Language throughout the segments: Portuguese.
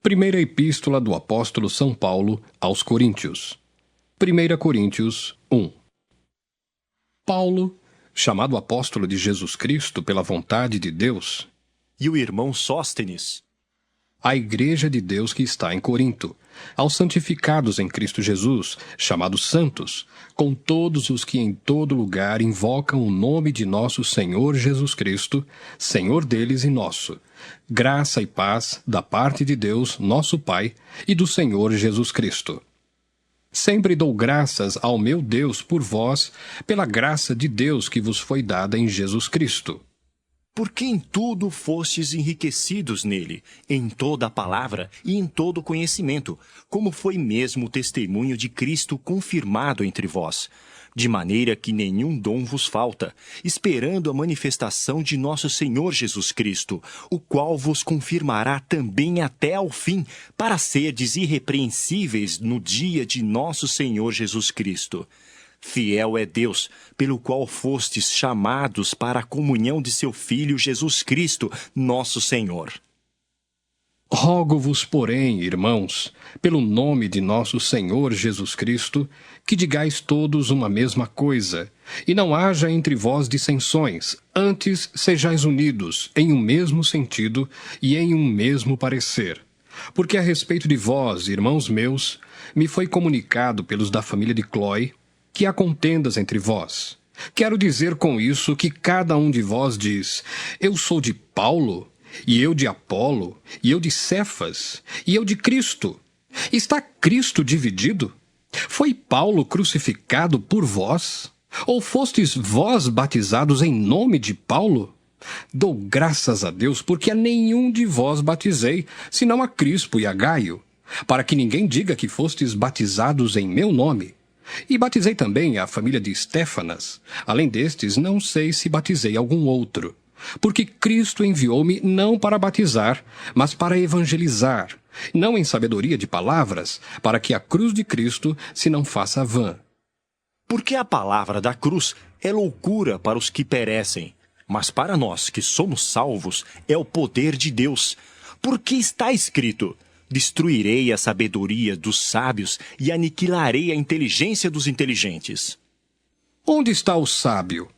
Primeira Epístola do Apóstolo São Paulo aos Coríntios. 1 Coríntios 1. Paulo, chamado apóstolo de Jesus Cristo pela vontade de Deus, e o irmão Sóstenes, à igreja de Deus que está em Corinto, aos santificados em Cristo Jesus, chamados santos, com todos os que em todo lugar invocam o nome de nosso Senhor Jesus Cristo, Senhor deles e nosso. Graça e paz da parte de Deus, nosso Pai, e do Senhor Jesus Cristo. Sempre dou graças ao meu Deus por vós, pela graça de Deus que vos foi dada em Jesus Cristo. porque em tudo fostes enriquecidos nele, em toda a palavra e em todo o conhecimento, como foi mesmo o testemunho de Cristo confirmado entre vós, de maneira que nenhum dom vos falta, esperando a manifestação de nosso Senhor Jesus Cristo, o qual vos confirmará também até ao fim, para serdes irrepreensíveis no dia de nosso Senhor Jesus Cristo. Fiel é Deus, pelo qual fostes chamados para a comunhão de seu Filho Jesus Cristo, nosso Senhor. Rogo-vos, porém, irmãos, pelo nome de nosso Senhor Jesus Cristo, que digais todos uma mesma coisa, e não haja entre vós dissensões, antes sejais unidos em um mesmo sentido e em um mesmo parecer. Porque a respeito de vós, irmãos meus, me foi comunicado pelos da família de Cloé, que há contendas entre vós. Quero dizer com isso que cada um de vós diz: eu sou de Paulo, e eu de Apolo, e eu de Cefas, e eu de Cristo. Está Cristo dividido? Foi Paulo crucificado por vós? Ou fostes vós batizados em nome de Paulo? Dou graças a Deus, porque a nenhum de vós batizei, senão a Crispo e a Gaio, para que ninguém diga que fostes batizados em meu nome. E batizei também a família de Estéfanas. Além destes, não sei se batizei algum outro. Porque Cristo enviou-me não para batizar, mas para evangelizar, não em sabedoria de palavras, para que a cruz de Cristo se não faça vã. Porque a palavra da cruz é loucura para os que perecem, mas para nós que somos salvos é o poder de Deus. Porque está escrito: destruirei a sabedoria dos sábios e aniquilarei a inteligência dos inteligentes. Onde está o sábio?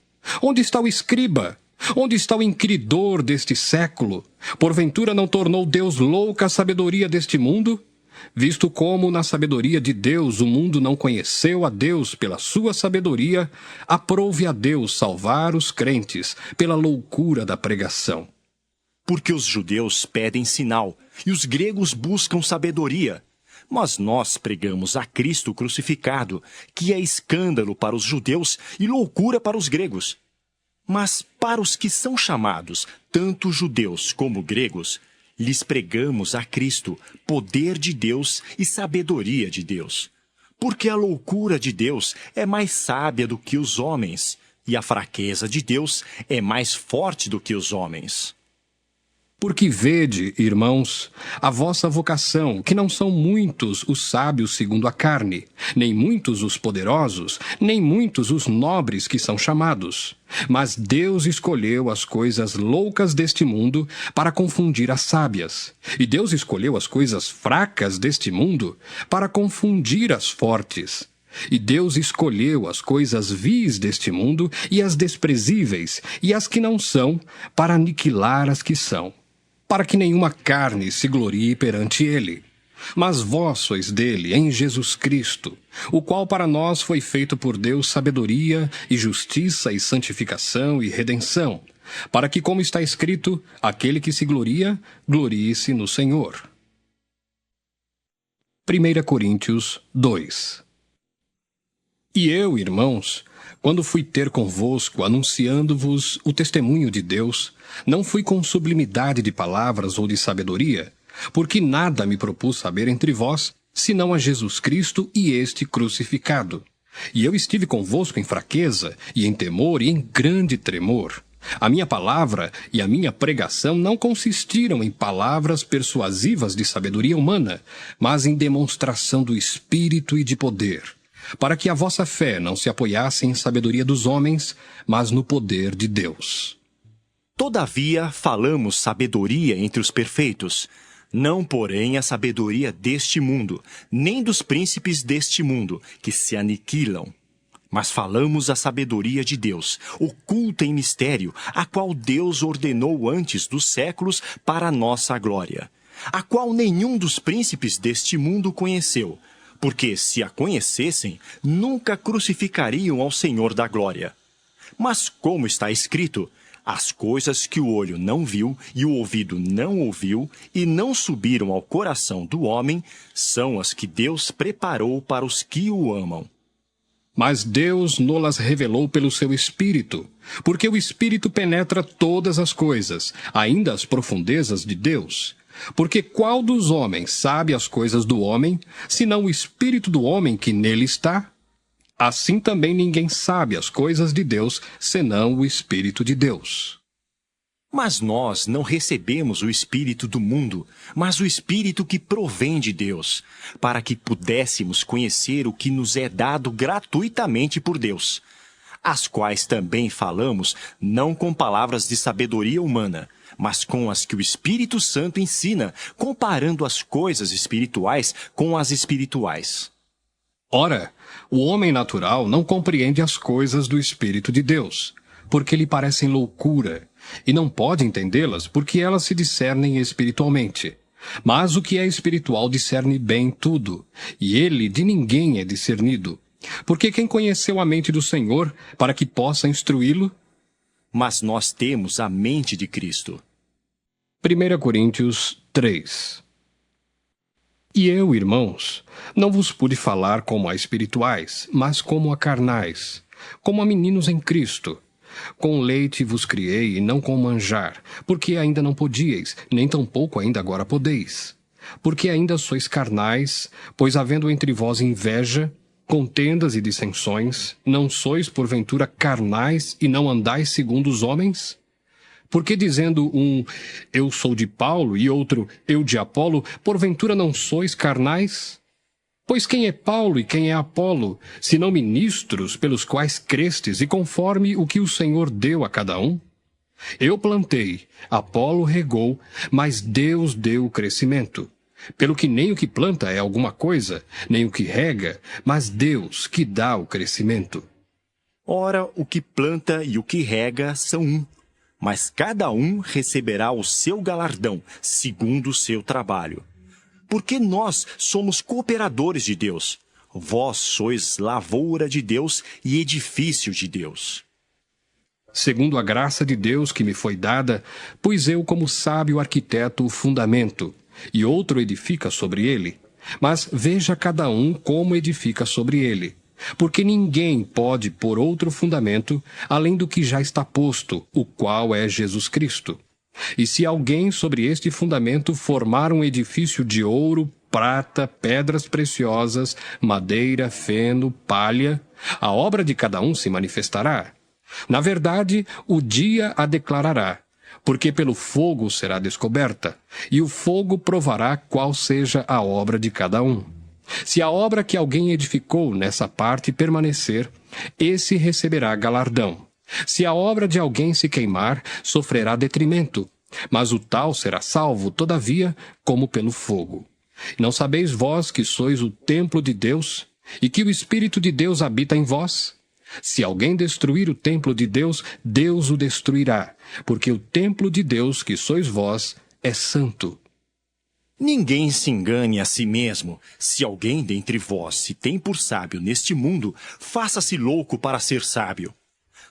Onde está o escriba? Onde está o inquiridor deste século? Porventura não tornou Deus louca a sabedoria deste mundo? Visto como na sabedoria de Deus o mundo não conheceu a Deus pela sua sabedoria, aprouve a Deus salvar os crentes pela loucura da pregação. Porque os judeus pedem sinal, e os gregos buscam sabedoria. Mas nós pregamos a Cristo crucificado, que é escândalo para os judeus e loucura para os gregos. Mas para os que são chamados, tanto judeus como gregos, lhes pregamos a Cristo, poder de Deus e sabedoria de Deus. Porque a loucura de Deus é mais sábia do que os homens, e a fraqueza de Deus é mais forte do que os homens. Porque vede, irmãos, a vossa vocação, que não são muitos os sábios segundo a carne, nem muitos os poderosos, nem muitos os nobres que são chamados. Mas Deus escolheu as coisas loucas deste mundo para confundir as sábias. E Deus escolheu as coisas fracas deste mundo para confundir as fortes. E Deus escolheu as coisas vis deste mundo e as desprezíveis, e as que não são, para aniquilar as que são, para que nenhuma carne se glorie perante ele. Mas vós sois dele, em Jesus Cristo, o qual para nós foi feito por Deus sabedoria e justiça e santificação e redenção, para que, como está escrito, aquele que se gloria, glorie-se no Senhor. 1 Coríntios 2. E eu, irmãos, quando fui ter convosco, anunciando-vos o testemunho de Deus, não fui com sublimidade de palavras ou de sabedoria, porque nada me propus saber entre vós, senão a Jesus Cristo e este crucificado. E eu estive convosco em fraqueza, e em temor, e em grande tremor. A minha palavra e a minha pregação não consistiram em palavras persuasivas de sabedoria humana, mas em demonstração do Espírito e de poder, para que a vossa fé não se apoiasse em sabedoria dos homens, mas no poder de Deus. Todavia falamos sabedoria entre os perfeitos, Não, porém, a sabedoria deste mundo, nem dos príncipes deste mundo, que se aniquilam. Mas falamos a sabedoria de Deus, oculta em mistério, a qual Deus ordenou antes dos séculos para a nossa glória, a qual nenhum dos príncipes deste mundo conheceu, porque, se a conhecessem, nunca crucificariam ao Senhor da glória. Mas, como está escrito, as coisas que o olho não viu e o ouvido não ouviu e não subiram ao coração do homem, são as que Deus preparou para os que o amam. Mas Deus nolas revelou pelo seu Espírito, porque o Espírito penetra todas as coisas, ainda as profundezas de Deus. Porque qual dos homens sabe as coisas do homem, senão o Espírito do homem que nele está? Assim também ninguém sabe as coisas de Deus, senão o Espírito de Deus. Mas nós não recebemos o Espírito do mundo, mas o Espírito que provém de Deus, para que pudéssemos conhecer o que nos é dado gratuitamente por Deus, as quais também falamos, não com palavras de sabedoria humana, mas com as que o Espírito Santo ensina, comparando as coisas espirituais com as espirituais. Ora, o homem natural não compreende as coisas do Espírito de Deus, porque lhe parecem loucura, e não pode entendê-las porque elas se discernem espiritualmente. Mas o que é espiritual discerne bem tudo, e ele de ninguém é discernido. Porque quem conheceu a mente do Senhor para que possa instruí-lo? Mas nós temos a mente de Cristo. 1 Coríntios 3. E eu, irmãos, não vos pude falar como a espirituais, mas como a carnais, como a meninos em Cristo. Com leite vos criei e não com manjar, porque ainda não podíeis, nem tampouco ainda agora podeis. Porque ainda sois carnais, pois havendo entre vós inveja, contendas e dissensões, não sois porventura carnais e não andais segundo os homens? Porque dizendo um, eu sou de Paulo, e outro, eu de Apolo, porventura não sois carnais? Pois quem é Paulo e quem é Apolo, senão ministros pelos quais crestes e conforme o que o Senhor deu a cada um? Eu plantei, Apolo regou, mas Deus deu o crescimento. Pelo que nem o que planta é alguma coisa, nem o que rega, mas Deus que dá o crescimento. Ora, o que planta e o que rega são um, mas cada um receberá o seu galardão, segundo o seu trabalho. Porque nós somos cooperadores de Deus. Vós sois lavoura de Deus e edifício de Deus. Segundo a graça de Deus que me foi dada, pus eu como sábio arquiteto o fundamento, e outro edifica sobre ele. Mas veja cada um como edifica sobre ele. Porque ninguém pode pôr outro fundamento, além do que já está posto, o qual é Jesus Cristo. E se alguém sobre este fundamento formar um edifício de ouro, prata, pedras preciosas, madeira, feno, palha, a obra de cada um se manifestará. Na verdade, o dia a declarará, porque pelo fogo será descoberta, e o fogo provará qual seja a obra de cada um. Se a obra que alguém edificou nessa parte permanecer, esse receberá galardão. Se a obra de alguém se queimar, sofrerá detrimento, mas o tal será salvo, todavia, como pelo fogo. Não sabeis vós que sois o templo de Deus, e que o Espírito de Deus habita em vós? Se alguém destruir o templo de Deus, Deus o destruirá, porque o templo de Deus, que sois vós, é santo. Ninguém se engane a si mesmo. Se alguém dentre vós se tem por sábio neste mundo, faça-se louco para ser sábio.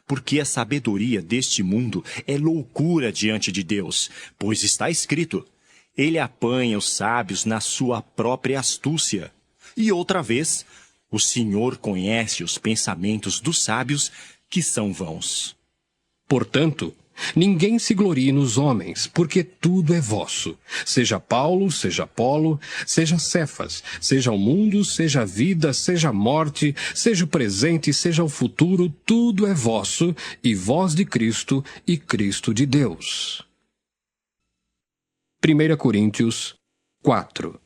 Porque a sabedoria deste mundo é loucura diante de Deus, pois está escrito, ele apanha os sábios na sua própria astúcia. E outra vez, o Senhor conhece os pensamentos dos sábios, que são vãos. Portanto, ninguém se glorie nos homens, porque tudo é vosso. Seja Paulo, seja Apolo, seja Cefas, seja o mundo, seja a vida, seja a morte, seja o presente, seja o futuro, tudo é vosso, e vós de Cristo, e Cristo de Deus. 1 Coríntios 4.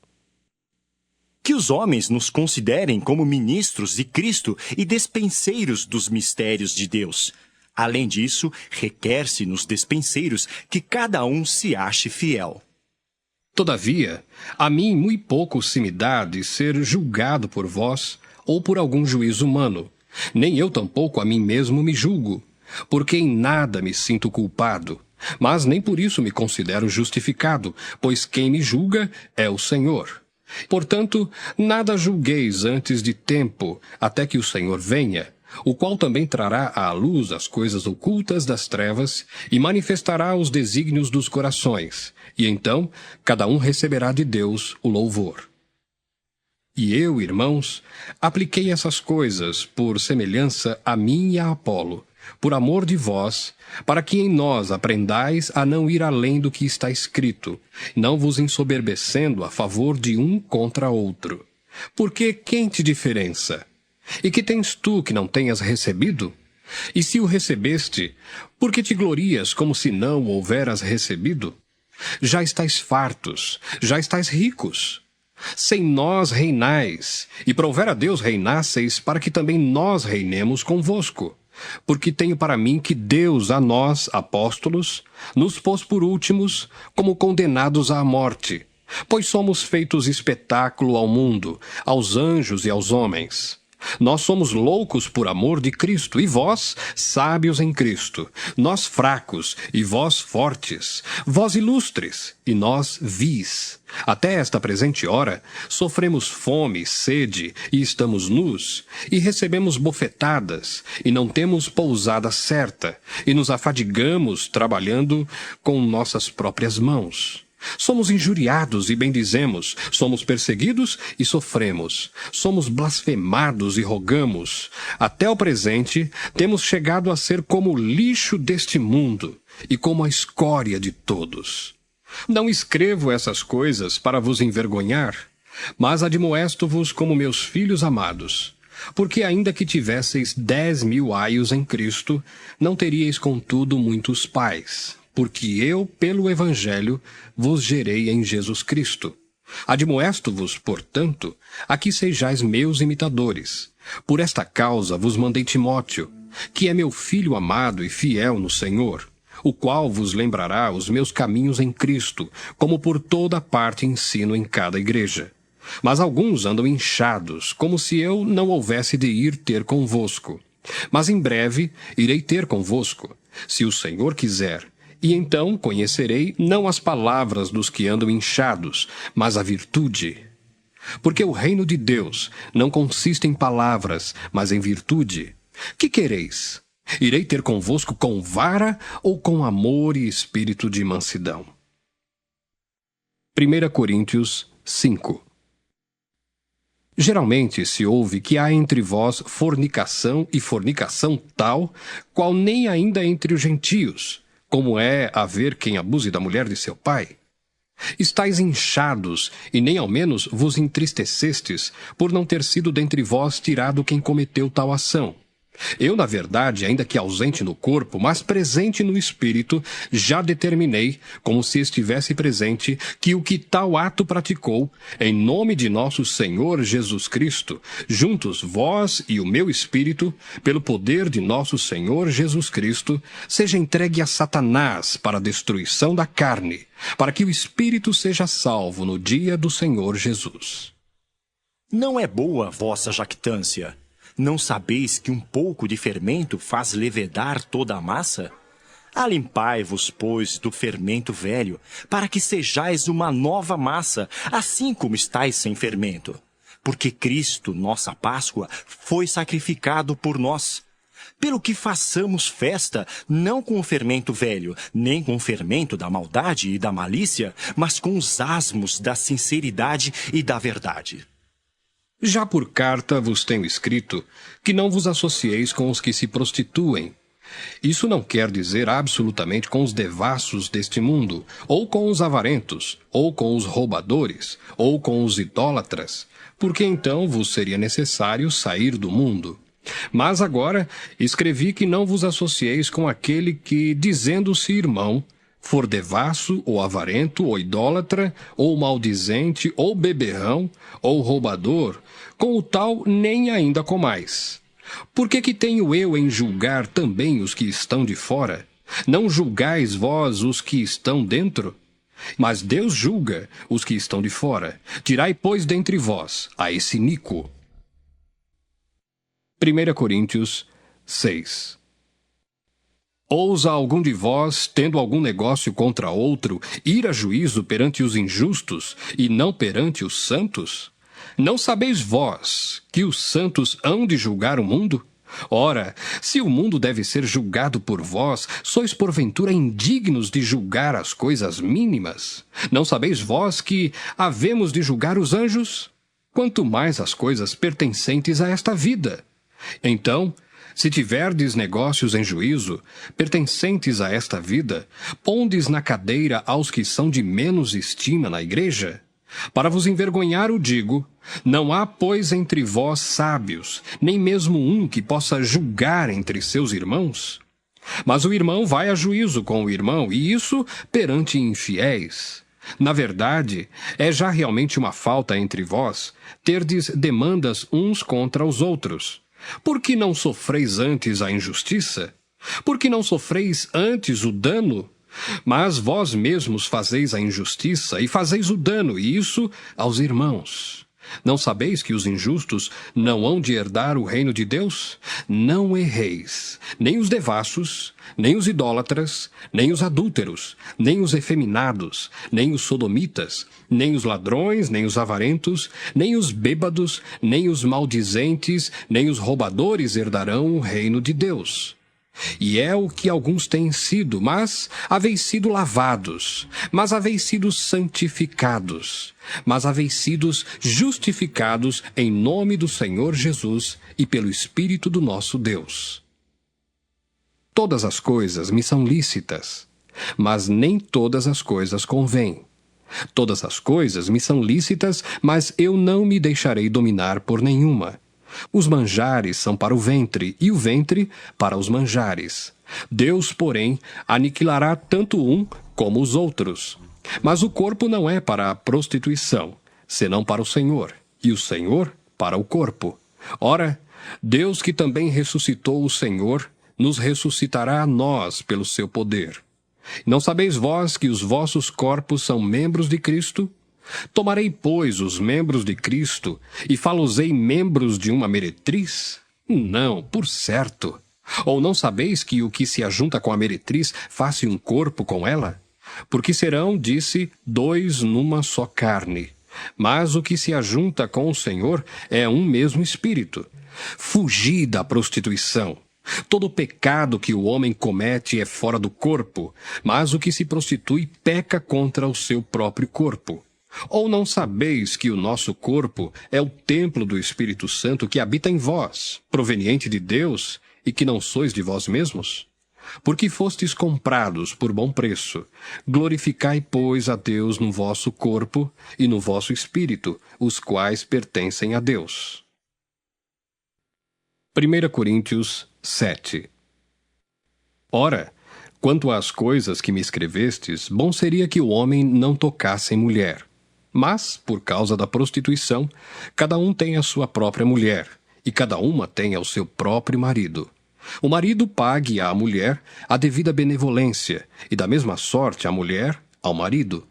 Que os homens nos considerem como ministros de Cristo e despenseiros dos mistérios de Deus. Além disso, requer-se nos despenseiros que cada um se ache fiel. Todavia, a mim muito pouco se me dá de ser julgado por vós ou por algum juízo humano, nem eu tampouco a mim mesmo me julgo, porque em nada me sinto culpado, mas nem por isso me considero justificado, pois quem me julga é o Senhor. Portanto, nada julgueis antes de tempo, até que o Senhor venha, o qual também trará à luz as coisas ocultas das trevas e manifestará os desígnios dos corações, e então cada um receberá de Deus o louvor. E eu, irmãos, apliquei essas coisas por semelhança a mim e a Apolo, por amor de vós, para que em nós aprendais a não ir além do que está escrito, não vos ensoberbecendo a favor de um contra outro. Porque quem te diferença? E que tens tu que não tenhas recebido? E se o recebeste, por que te glorias como se não o houveras recebido? Já estáis fartos, já estáis ricos. Sem nós reinais, e prover a Deus reinasseis, para que também nós reinemos convosco. Porque tenho para mim que Deus a nós, apóstolos, nos pôs por últimos, como condenados à morte, pois somos feitos espetáculo ao mundo, aos anjos e aos homens. Nós somos loucos por amor de Cristo, e vós, sábios em Cristo. Nós fracos, e vós fortes. Vós ilustres, e nós vis. Até esta presente hora, sofremos fome, sede, e estamos nus, e recebemos bofetadas, e não temos pousada certa, e nos afadigamos trabalhando com nossas próprias mãos. Somos injuriados e bendizemos, somos perseguidos e sofremos, somos blasfemados e rogamos. Até o presente, temos chegado a ser como o lixo deste mundo e como a escória de todos. Não escrevo essas coisas para vos envergonhar, mas admoesto-vos como meus filhos amados. Porque ainda que tivesseis 10.000 aios em Cristo, não teríeis contudo muitos pais. Porque eu, pelo Evangelho, vos gerei em Jesus Cristo. Admoesto-vos, portanto, a que sejais meus imitadores. Por esta causa vos mandei Timóteo, que é meu filho amado e fiel no Senhor, o qual vos lembrará os meus caminhos em Cristo, como por toda parte ensino em cada igreja. Mas alguns andam inchados, como se eu não houvesse de ir ter convosco. Mas em breve irei ter convosco, se o Senhor quiser. E então conhecerei não as palavras dos que andam inchados, mas a virtude. Porque o reino de Deus não consiste em palavras, mas em virtude. Que quereis? Irei ter convosco com vara ou com amor e espírito de mansidão? 1 Coríntios 5. Geralmente se ouve que há entre vós fornicação e fornicação tal, qual nem ainda entre os gentios, como é haver quem abuse da mulher de seu pai. Estais inchados, e nem ao menos vos entristecestes, por não ter sido dentre vós tirado quem cometeu tal ação. Eu, na verdade, ainda que ausente no corpo, mas presente no espírito, já determinei, como se estivesse presente, que o que tal ato praticou, em nome de nosso Senhor Jesus Cristo, juntos vós e o meu espírito, pelo poder de nosso Senhor Jesus Cristo, seja entregue a Satanás para a destruição da carne, para que o espírito seja salvo no dia do Senhor Jesus. Não é boa a vossa jactância. Não sabeis que um pouco de fermento faz levedar toda a massa? Alimpai-vos, pois, do fermento velho, para que sejais uma nova massa, assim como estáis sem fermento. Porque Cristo, nossa Páscoa, foi sacrificado por nós. Pelo que façamos festa, não com o fermento velho, nem com o fermento da maldade e da malícia, mas com os asmos da sinceridade e da verdade. Já por carta vos tenho escrito que não vos associeis com os que se prostituem. Isso não quer dizer absolutamente com os devassos deste mundo, ou com os avarentos, ou com os roubadores, ou com os idólatras, porque então vos seria necessário sair do mundo. Mas agora escrevi que não vos associeis com aquele que, dizendo-se irmão, for devasso, ou avarento, ou idólatra, ou maldizente, ou beberrão, ou roubador, com o tal nem ainda comais. Por que tenho eu em julgar também os que estão de fora? Não julgais vós os que estão dentro? Mas Deus julga os que estão de fora. Tirai, pois, dentre vós a esse iníquo. 1 Coríntios 6. Ousa algum de vós, tendo algum negócio contra outro, ir a juízo perante os injustos e não perante os santos? Não sabeis vós que os santos hão de julgar o mundo? Ora, se o mundo deve ser julgado por vós, sois porventura indignos de julgar as coisas mínimas? Não sabeis vós que havemos de julgar os anjos? Quanto mais as coisas pertencentes a esta vida. Então, se tiverdes negócios em juízo, pertencentes a esta vida, pondes na cadeira aos que são de menos estima na igreja? Para vos envergonhar o digo, não há, pois, entre vós sábios, nem mesmo um que possa julgar entre seus irmãos? Mas o irmão vai a juízo com o irmão, e isso perante infiéis. Na verdade, é já realmente uma falta entre vós terdes demandas uns contra os outros. Por que não sofreis antes a injustiça? Por que não sofreis antes o dano? Mas vós mesmos fazeis a injustiça e fazeis o dano, e isso aos irmãos. Não sabeis que os injustos não hão de herdar o reino de Deus? Não erreis, nem os devassos, nem os idólatras, nem os adúlteros, nem os efeminados, nem os sodomitas, nem os ladrões, nem os avarentos, nem os bêbados, nem os maldizentes, nem os roubadores herdarão o reino de Deus. E é o que alguns têm sido, mas haveis sido lavados, mas haveis sido santificados, mas haveis sido justificados em nome do Senhor Jesus e pelo Espírito do nosso Deus. Todas as coisas me são lícitas, mas nem todas as coisas convêm. Todas as coisas me são lícitas, mas eu não me deixarei dominar por nenhuma. Os manjares são para o ventre, e o ventre para os manjares. Deus, porém, aniquilará tanto um como os outros. Mas o corpo não é para a prostituição, senão para o Senhor, e o Senhor para o corpo. Ora, Deus, que também ressuscitou o Senhor, nos ressuscitará a nós pelo seu poder. Não sabeis vós que os vossos corpos são membros de Cristo? Tomarei, pois, os membros de Cristo e fá-los-ei membros de uma meretriz? Não, por certo. Ou não sabeis que o que se ajunta com a meretriz faz-se um corpo com ela? Porque serão, disse, dois numa só carne. Mas o que se ajunta com o Senhor é um mesmo espírito. Fugi da prostituição. Todo pecado que o homem comete é fora do corpo, mas o que se prostitui peca contra o seu próprio corpo. Ou não sabeis que o nosso corpo é o templo do Espírito Santo que habita em vós, proveniente de Deus, e que não sois de vós mesmos? Porque fostes comprados por bom preço. Glorificai, pois, a Deus no vosso corpo e no vosso espírito, os quais pertencem a Deus. 1 Coríntios 7. Ora, quanto às coisas que me escrevestes, bom seria que o homem não tocasse em mulher. Mas, por causa da prostituição, cada um tem a sua própria mulher, e cada uma tem ao seu próprio marido. O marido pague à mulher a devida benevolência, e da mesma sorte a mulher ao marido.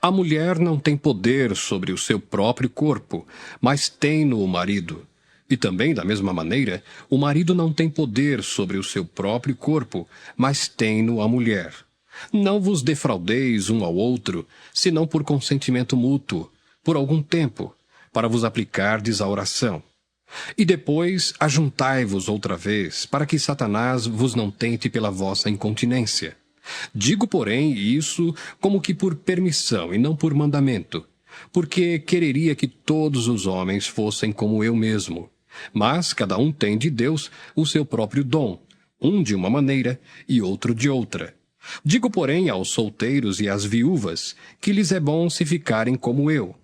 A mulher não tem poder sobre o seu próprio corpo, mas tem-no o marido. E também, da mesma maneira, o marido não tem poder sobre o seu próprio corpo, mas tem-no a mulher. Não vos defraudeis um ao outro, senão por consentimento mútuo, por algum tempo, para vos aplicardes à oração. E depois ajuntai-vos outra vez, para que Satanás vos não tente pela vossa incontinência. Digo, porém, isso como que por permissão e não por mandamento, porque quereria que todos os homens fossem como eu mesmo. Mas cada um tem de Deus o seu próprio dom, um de uma maneira e outro de outra. Digo, porém, aos solteiros e às viúvas, que lhes é bom se ficarem como eu.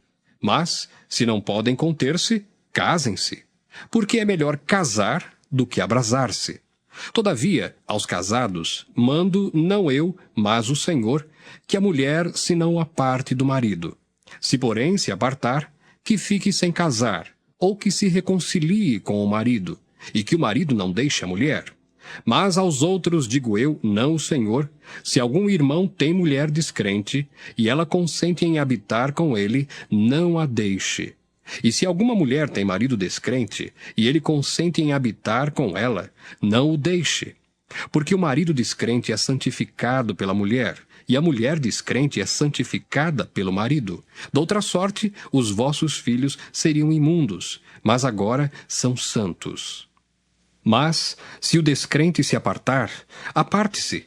Mas, se não podem conter-se, casem-se, porque é melhor casar do que abrasar-se. Todavia, aos casados, mando não eu, mas o Senhor, que a mulher se não aparte do marido. Se, porém, se apartar, que fique sem casar, ou que se reconcilie com o marido, e que o marido não deixe a mulher. Mas aos outros digo eu, não o Senhor, se algum irmão tem mulher descrente, e ela consente em habitar com ele, não a deixe. E se alguma mulher tem marido descrente, e ele consente em habitar com ela, não o deixe. Porque o marido descrente é santificado pela mulher, e a mulher descrente é santificada pelo marido. Doutra sorte, os vossos filhos seriam imundos, mas agora são santos. Mas, se o descrente se apartar, aparte-se,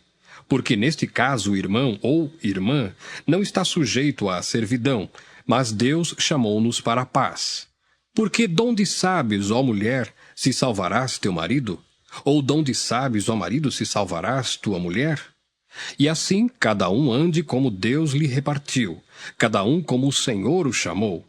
porque neste caso o irmão ou irmã não está sujeito à servidão, mas Deus chamou-nos para a paz. Porque donde sabes, ó mulher, se salvarás teu marido? Ou donde sabes, ó marido, se salvarás tua mulher? E assim cada um ande como Deus lhe repartiu, cada um como o Senhor o chamou.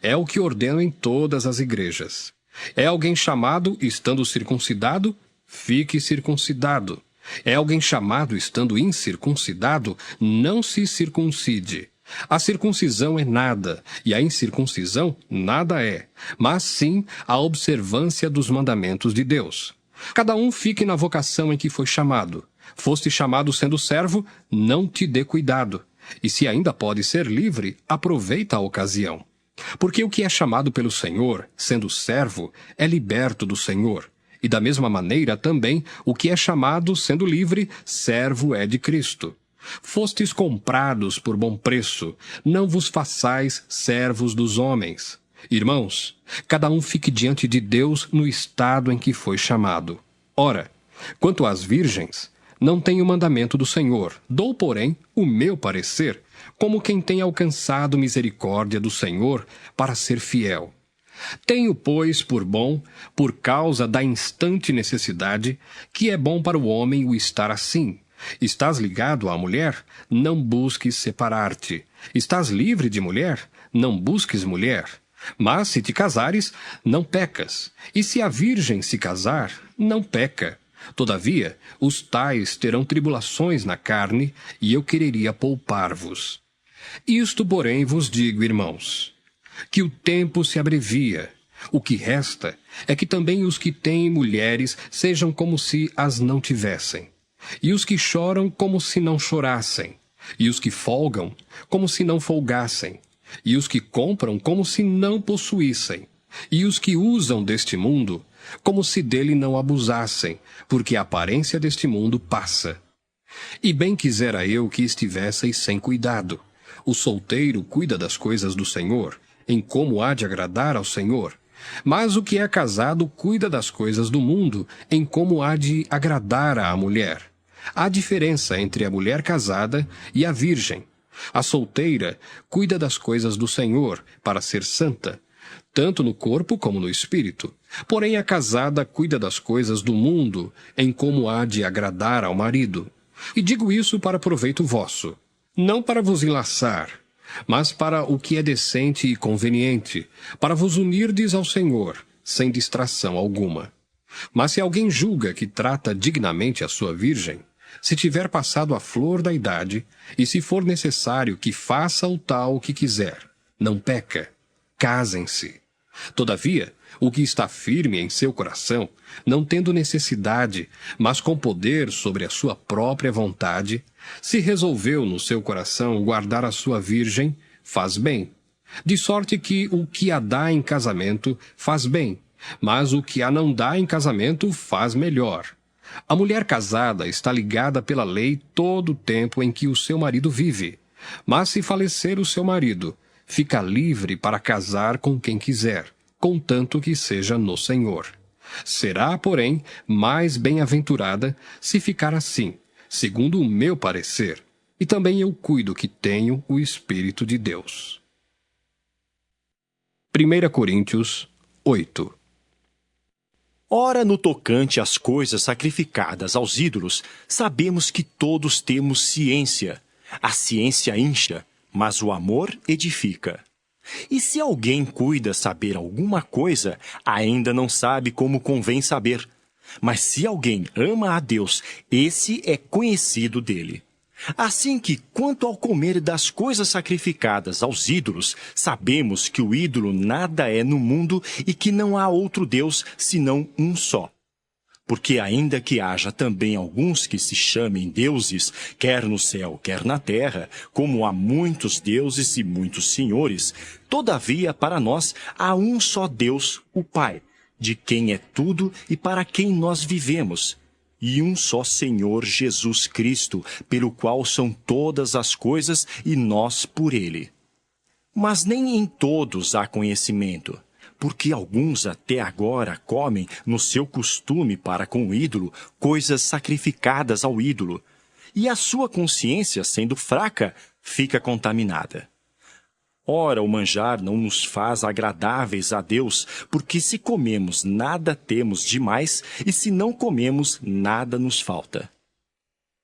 É o que ordeno em todas as igrejas. É alguém chamado estando circuncidado? Fique circuncidado. É alguém chamado estando incircuncidado? Não se circuncide. A circuncisão é nada, e a incircuncisão nada é, mas sim a observância dos mandamentos de Deus. Cada um fique na vocação em que foi chamado. Foste chamado sendo servo, não te dê cuidado. E se ainda pode ser livre, aproveita a ocasião. Porque o que é chamado pelo Senhor, sendo servo, é liberto do Senhor. E da mesma maneira também, o que é chamado, sendo livre, servo é de Cristo. Fostes comprados por bom preço, não vos façais servos dos homens. Irmãos, cada um fique diante de Deus no estado em que foi chamado. Ora, quanto às virgens, não tenho mandamento do Senhor, dou, porém, o meu parecer, como quem tem alcançado misericórdia do Senhor para ser fiel. Tenho, pois, por bom, por causa da instante necessidade, que é bom para o homem o estar assim. Estás ligado à mulher? Não busques separar-te. Estás livre de mulher? Não busques mulher. Mas se te casares, não pecas. E se a virgem se casar, não peca. Todavia, os tais terão tribulações na carne, e eu quereria poupar-vos. Isto, porém, vos digo, irmãos, que o tempo se abrevia. O que resta é que também os que têm mulheres sejam como se as não tivessem, e os que choram como se não chorassem, e os que folgam como se não folgassem, e os que compram como se não possuíssem, e os que usam deste mundo como se dele não abusassem, porque a aparência deste mundo passa. E bem quisera eu que estivesseis sem cuidado. O solteiro cuida das coisas do Senhor, em como há de agradar ao Senhor. Mas o que é casado cuida das coisas do mundo, em como há de agradar à mulher. Há diferença entre a mulher casada e a virgem. A solteira cuida das coisas do Senhor, para ser santa, tanto no corpo como no espírito. Porém a casada cuida das coisas do mundo, em como há de agradar ao marido. E digo isso para proveito vosso, não para vos enlaçar, mas para o que é decente e conveniente, para vos unirdes ao Senhor, sem distração alguma. Mas se alguém julga que trata dignamente a sua virgem, se tiver passado a flor da idade, e se for necessário que faça o tal que quiser, não peca. Casem-se. Todavia, o que está firme em seu coração, não tendo necessidade, mas com poder sobre a sua própria vontade, se resolveu no seu coração guardar a sua virgem, faz bem. De sorte que o que a dá em casamento faz bem, mas o que a não dá em casamento faz melhor. A mulher casada está ligada pela lei todo o tempo em que o seu marido vive. Mas se falecer o seu marido, fica livre para casar com quem quiser, contanto que seja no Senhor. Será, porém, mais bem-aventurada se ficar assim, segundo o meu parecer, e também eu cuido que tenho o Espírito de Deus. 1 Coríntios 8. Ora, no tocante às coisas sacrificadas aos ídolos, sabemos que todos temos ciência. A ciência incha, mas o amor edifica. E se alguém cuida saber alguma coisa, ainda não sabe como convém saber. Mas se alguém ama a Deus, esse é conhecido dele. Assim que, quanto ao comer das coisas sacrificadas aos ídolos, sabemos que o ídolo nada é no mundo e que não há outro Deus senão um só. Porque ainda que haja também alguns que se chamem deuses, quer no céu, quer na terra, como há muitos deuses e muitos senhores, todavia para nós há um só Deus, o Pai, de quem é tudo e para quem nós vivemos, e um só Senhor Jesus Cristo, pelo qual são todas as coisas e nós por ele. Mas nem em todos há conhecimento, porque alguns até agora comem no seu costume para com o ídolo coisas sacrificadas ao ídolo, e a sua consciência, sendo fraca, fica contaminada. Ora, o manjar não nos faz agradáveis a Deus, porque se comemos, nada temos demais, e se não comemos, nada nos falta.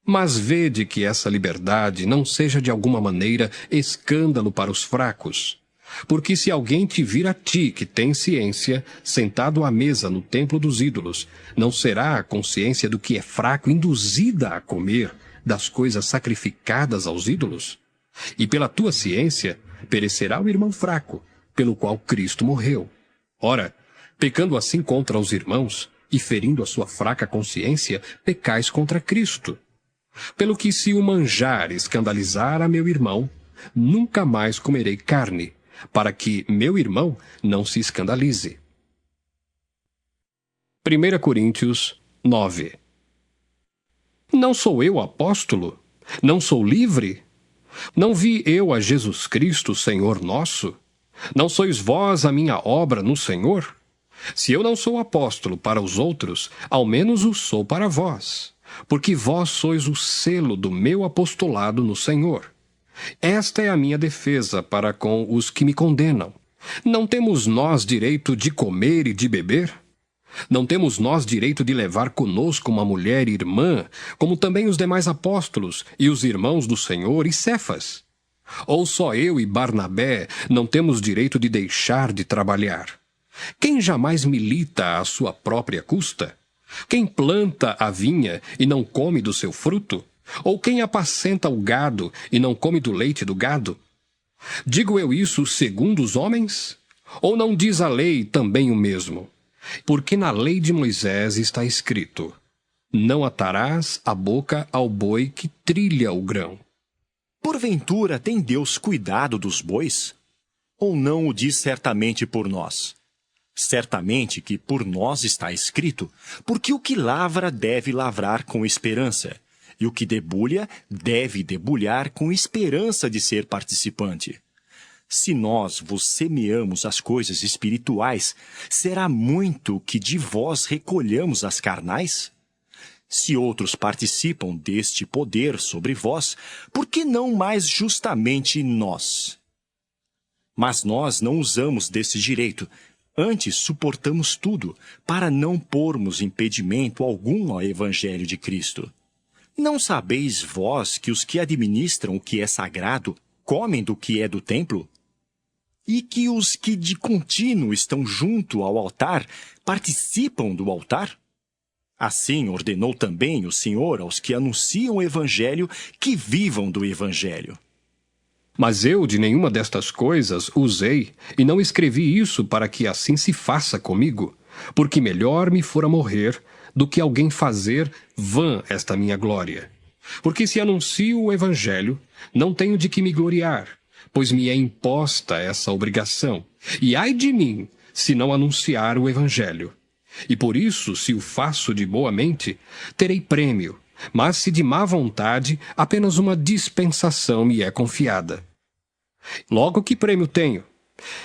Mas vede que essa liberdade não seja de alguma maneira escândalo para os fracos. Porque se alguém te vir a ti, que tem ciência, sentado à mesa no templo dos ídolos, não será a consciência do que é fraco induzida a comer das coisas sacrificadas aos ídolos? E pela tua ciência perecerá o irmão fraco, pelo qual Cristo morreu. Ora, pecando assim contra os irmãos, e ferindo a sua fraca consciência, pecais contra Cristo. Pelo que se o manjar escandalizar a meu irmão, nunca mais comerei carne, para que meu irmão não se escandalize. 1 Coríntios 9. Não sou eu apóstolo? Não sou livre? Não vi eu a Jesus Cristo, Senhor nosso? Não sois vós a minha obra no Senhor? Se eu não sou apóstolo para os outros, ao menos o sou para vós, porque vós sois o selo do meu apostolado no Senhor. Esta é a minha defesa para com os que me condenam. Não temos nós direito de comer e de beber? Não temos nós direito de levar conosco uma mulher irmã, como também os demais apóstolos e os irmãos do Senhor e Cefas? Ou só eu e Barnabé não temos direito de deixar de trabalhar? Quem jamais milita à sua própria custa? Quem planta a vinha e não come do seu fruto? Ou quem apacenta o gado e não come do leite do gado? Digo eu isso segundo os homens? Ou não diz a lei também o mesmo? Porque na lei de Moisés está escrito: não atarás a boca ao boi que trilha o grão. Porventura tem Deus cuidado dos bois? Ou não o diz certamente por nós? Certamente que por nós está escrito, porque o que lavra deve lavrar com esperança, e o que debulha deve debulhar com esperança de ser participante. Se nós vos semeamos as coisas espirituais, será muito que de vós recolhamos as carnais? Se outros participam deste poder sobre vós, por que não mais justamente nós? Mas nós não usamos desse direito, antes suportamos tudo, para não pormos impedimento algum ao Evangelho de Cristo. Não sabeis vós que os que administram o que é sagrado comem do que é do templo? E que os que de contínuo estão junto ao altar participam do altar? Assim ordenou também o Senhor aos que anunciam o Evangelho que vivam do Evangelho. Mas eu de nenhuma destas coisas usei, e não escrevi isso para que assim se faça comigo, porque melhor me fora morrer do que alguém fazer vã esta minha glória. Porque se anuncio o Evangelho, não tenho de que me gloriar, pois me é imposta essa obrigação. E ai de mim, se não anunciar o Evangelho. E por isso, se o faço de boa mente, terei prêmio, mas se de má vontade, apenas uma dispensação me é confiada. Logo que prêmio tenho?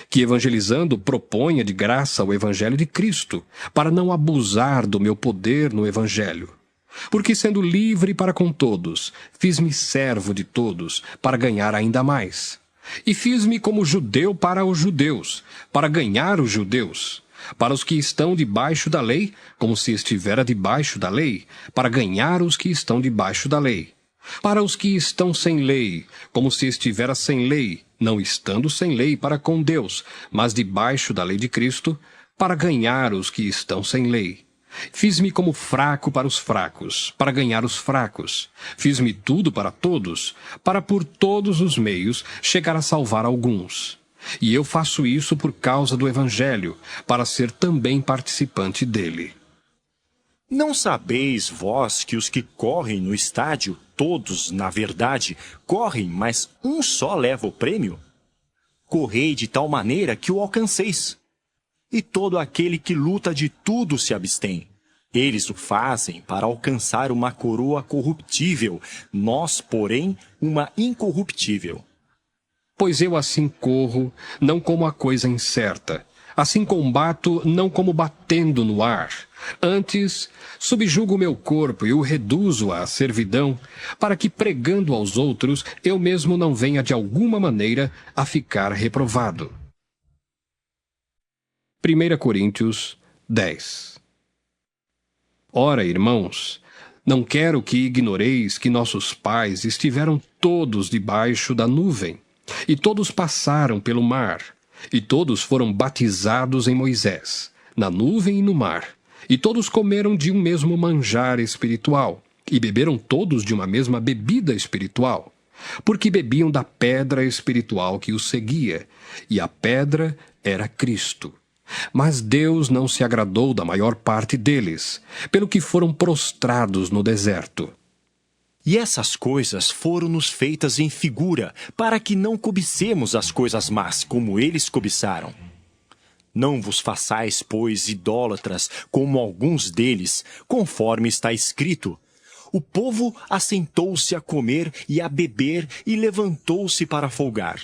Que evangelizando proponha de graça o Evangelho de Cristo, para não abusar do meu poder no Evangelho. Porque sendo livre para com todos, fiz-me servo de todos, para ganhar ainda mais. E fiz-me como judeu para os judeus, para ganhar os judeus. Para os que estão debaixo da lei, como se estivera debaixo da lei, para ganhar os que estão debaixo da lei. Para os que estão sem lei, como se estivera sem lei, não estando sem lei para com Deus, mas debaixo da lei de Cristo, para ganhar os que estão sem lei. Fiz-me como fraco para os fracos, para ganhar os fracos. Fiz-me tudo para todos, para por todos os meios chegar a salvar alguns. E eu faço isso por causa do Evangelho, para ser também participante dele. Não sabeis vós que os que correm no estádio, todos, na verdade, correm, mas um só leva o prêmio? Correi de tal maneira que o alcanceis. E todo aquele que luta de tudo se abstém. Eles o fazem para alcançar uma coroa corruptível, nós, porém, uma incorruptível. Pois eu assim corro, não como a coisa incerta. Assim combato, não como batendo no ar. Antes, subjugo o meu corpo e o reduzo à servidão, para que, pregando aos outros, eu mesmo não venha de alguma maneira a ficar reprovado. 1 Coríntios 10. Ora, irmãos, não quero que ignoreis que nossos pais estiveram todos debaixo da nuvem, e todos passaram pelo mar, e todos foram batizados em Moisés, na nuvem e no mar, e todos comeram de um mesmo manjar espiritual, e beberam todos de uma mesma bebida espiritual, porque bebiam da pedra espiritual que os seguia, e a pedra era Cristo. Mas Deus não se agradou da maior parte deles, pelo que foram prostrados no deserto. E essas coisas foram-nos feitas em figura, para que não cobicemos as coisas más, como eles cobiçaram. Não vos façais, pois, idólatras, como alguns deles, conforme está escrito. O povo assentou-se a comer e a beber e levantou-se para folgar.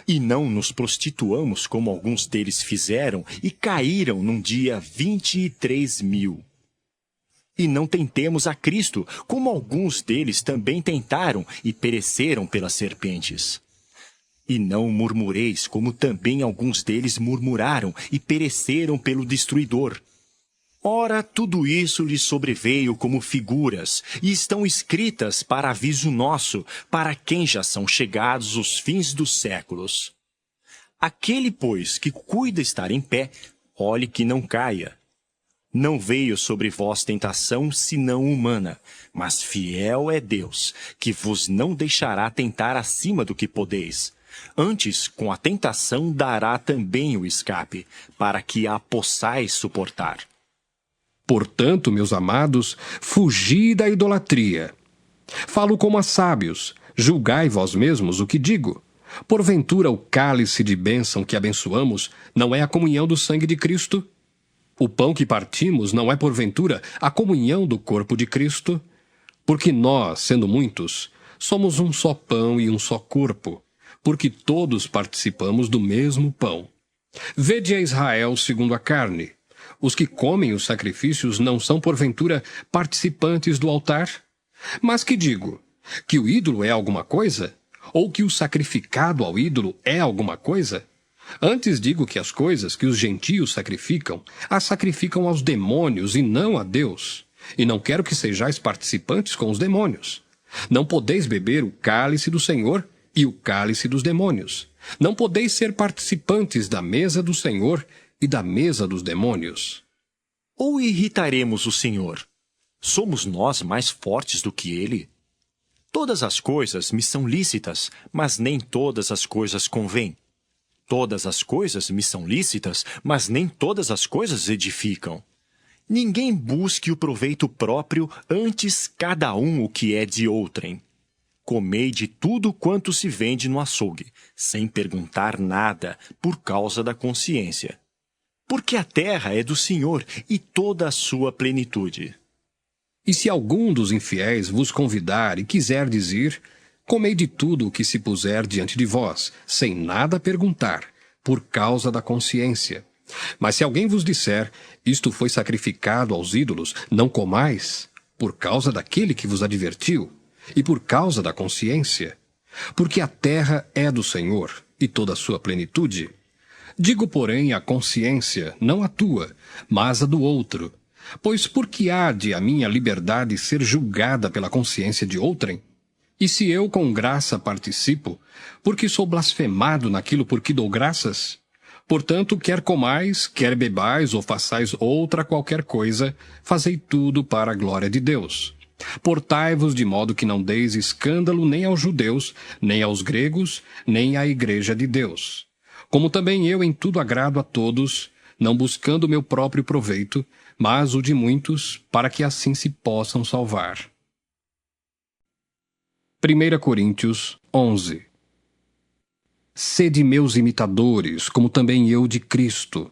E não nos prostituamos, como alguns deles fizeram, e caíram num dia 23.000. E não tentemos a Cristo, como alguns deles também tentaram e pereceram pelas serpentes. E não murmureis, como também alguns deles murmuraram e pereceram pelo destruidor. Ora, tudo isso lhes sobreveio como figuras, e estão escritas para aviso nosso, para quem já são chegados os fins dos séculos. Aquele, pois, que cuida estar em pé, olhe que não caia. Não veio sobre vós tentação senão humana, mas fiel é Deus, que vos não deixará tentar acima do que podeis. Antes, com a tentação dará também o escape, para que a possais suportar. Portanto, meus amados, fugi da idolatria. Falo como a sábios, julgai vós mesmos o que digo. Porventura o cálice de bênção que abençoamos não é a comunhão do sangue de Cristo? O pão que partimos não é, porventura, a comunhão do corpo de Cristo? Porque nós, sendo muitos, somos um só pão e um só corpo, porque todos participamos do mesmo pão. Vede a Israel segundo a carne. Os que comem os sacrifícios não são, porventura, participantes do altar? Mas que digo? Que o ídolo é alguma coisa? Ou que o sacrificado ao ídolo é alguma coisa? Antes digo que as coisas que os gentios sacrificam, as sacrificam aos demônios e não a Deus. E não quero que sejais participantes com os demônios. Não podeis beber o cálice do Senhor e o cálice dos demônios. Não podeis ser participantes da mesa do Senhor e da mesa dos demônios. Ou irritaremos o Senhor? Somos nós mais fortes do que Ele? Todas as coisas me são lícitas, mas nem todas as coisas convêm. Todas as coisas me são lícitas, mas nem todas as coisas edificam. Ninguém busque o proveito próprio, antes cada um o que é de outrem. Comei de tudo quanto se vende no açougue, sem perguntar nada, por causa da consciência. Porque a terra é do Senhor e toda a sua plenitude. E se algum dos infiéis vos convidar e quiser dizer, comei de tudo o que se puser diante de vós, sem nada perguntar, por causa da consciência. Mas se alguém vos disser, isto foi sacrificado aos ídolos, não comais, por causa daquele que vos advertiu, e por causa da consciência. Porque a terra é do Senhor, e toda a sua plenitude. Digo, porém, a consciência, não a tua, mas a do outro. Pois por que há de a minha liberdade ser julgada pela consciência de outrem? E se eu com graça participo, porque sou blasfemado naquilo por que dou graças? Portanto, quer comais, quer bebais ou façais outra qualquer coisa, fazei tudo para a glória de Deus. Portai-vos de modo que não deis escândalo nem aos judeus, nem aos gregos, nem à igreja de Deus. Como também eu em tudo agrado a todos, não buscando meu próprio proveito, mas o de muitos, para que assim se possam salvar. 1 Coríntios 11. Sede meus imitadores, como também eu de Cristo.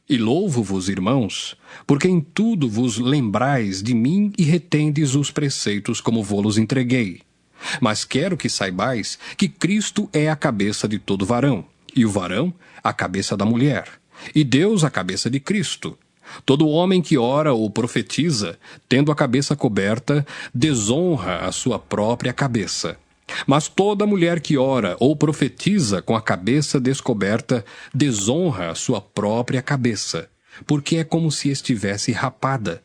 E louvo-vos, irmãos, porque em tudo vos lembrais de mim e retendes os preceitos como vô-los entreguei. Mas quero que saibais que Cristo é a cabeça de todo varão, e o varão a cabeça da mulher, e Deus a cabeça de Cristo. Todo homem que ora ou profetiza, tendo a cabeça coberta, desonra a sua própria cabeça. Mas toda mulher que ora ou profetiza com a cabeça descoberta, desonra a sua própria cabeça, porque é como se estivesse rapada.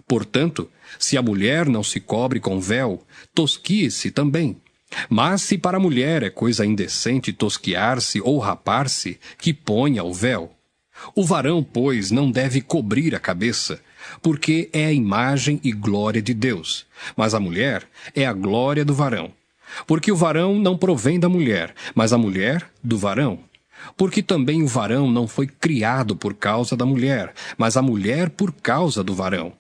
Portanto, se a mulher não se cobre com véu, tosquie-se também. Mas se para a mulher é coisa indecente tosquiar-se ou rapar-se, que ponha o véu. O varão, pois, não deve cobrir a cabeça, porque é a imagem e glória de Deus, mas a mulher é a glória do varão. Porque o varão não provém da mulher, mas a mulher do varão. Porque também o varão não foi criado por causa da mulher, mas a mulher por causa do varão.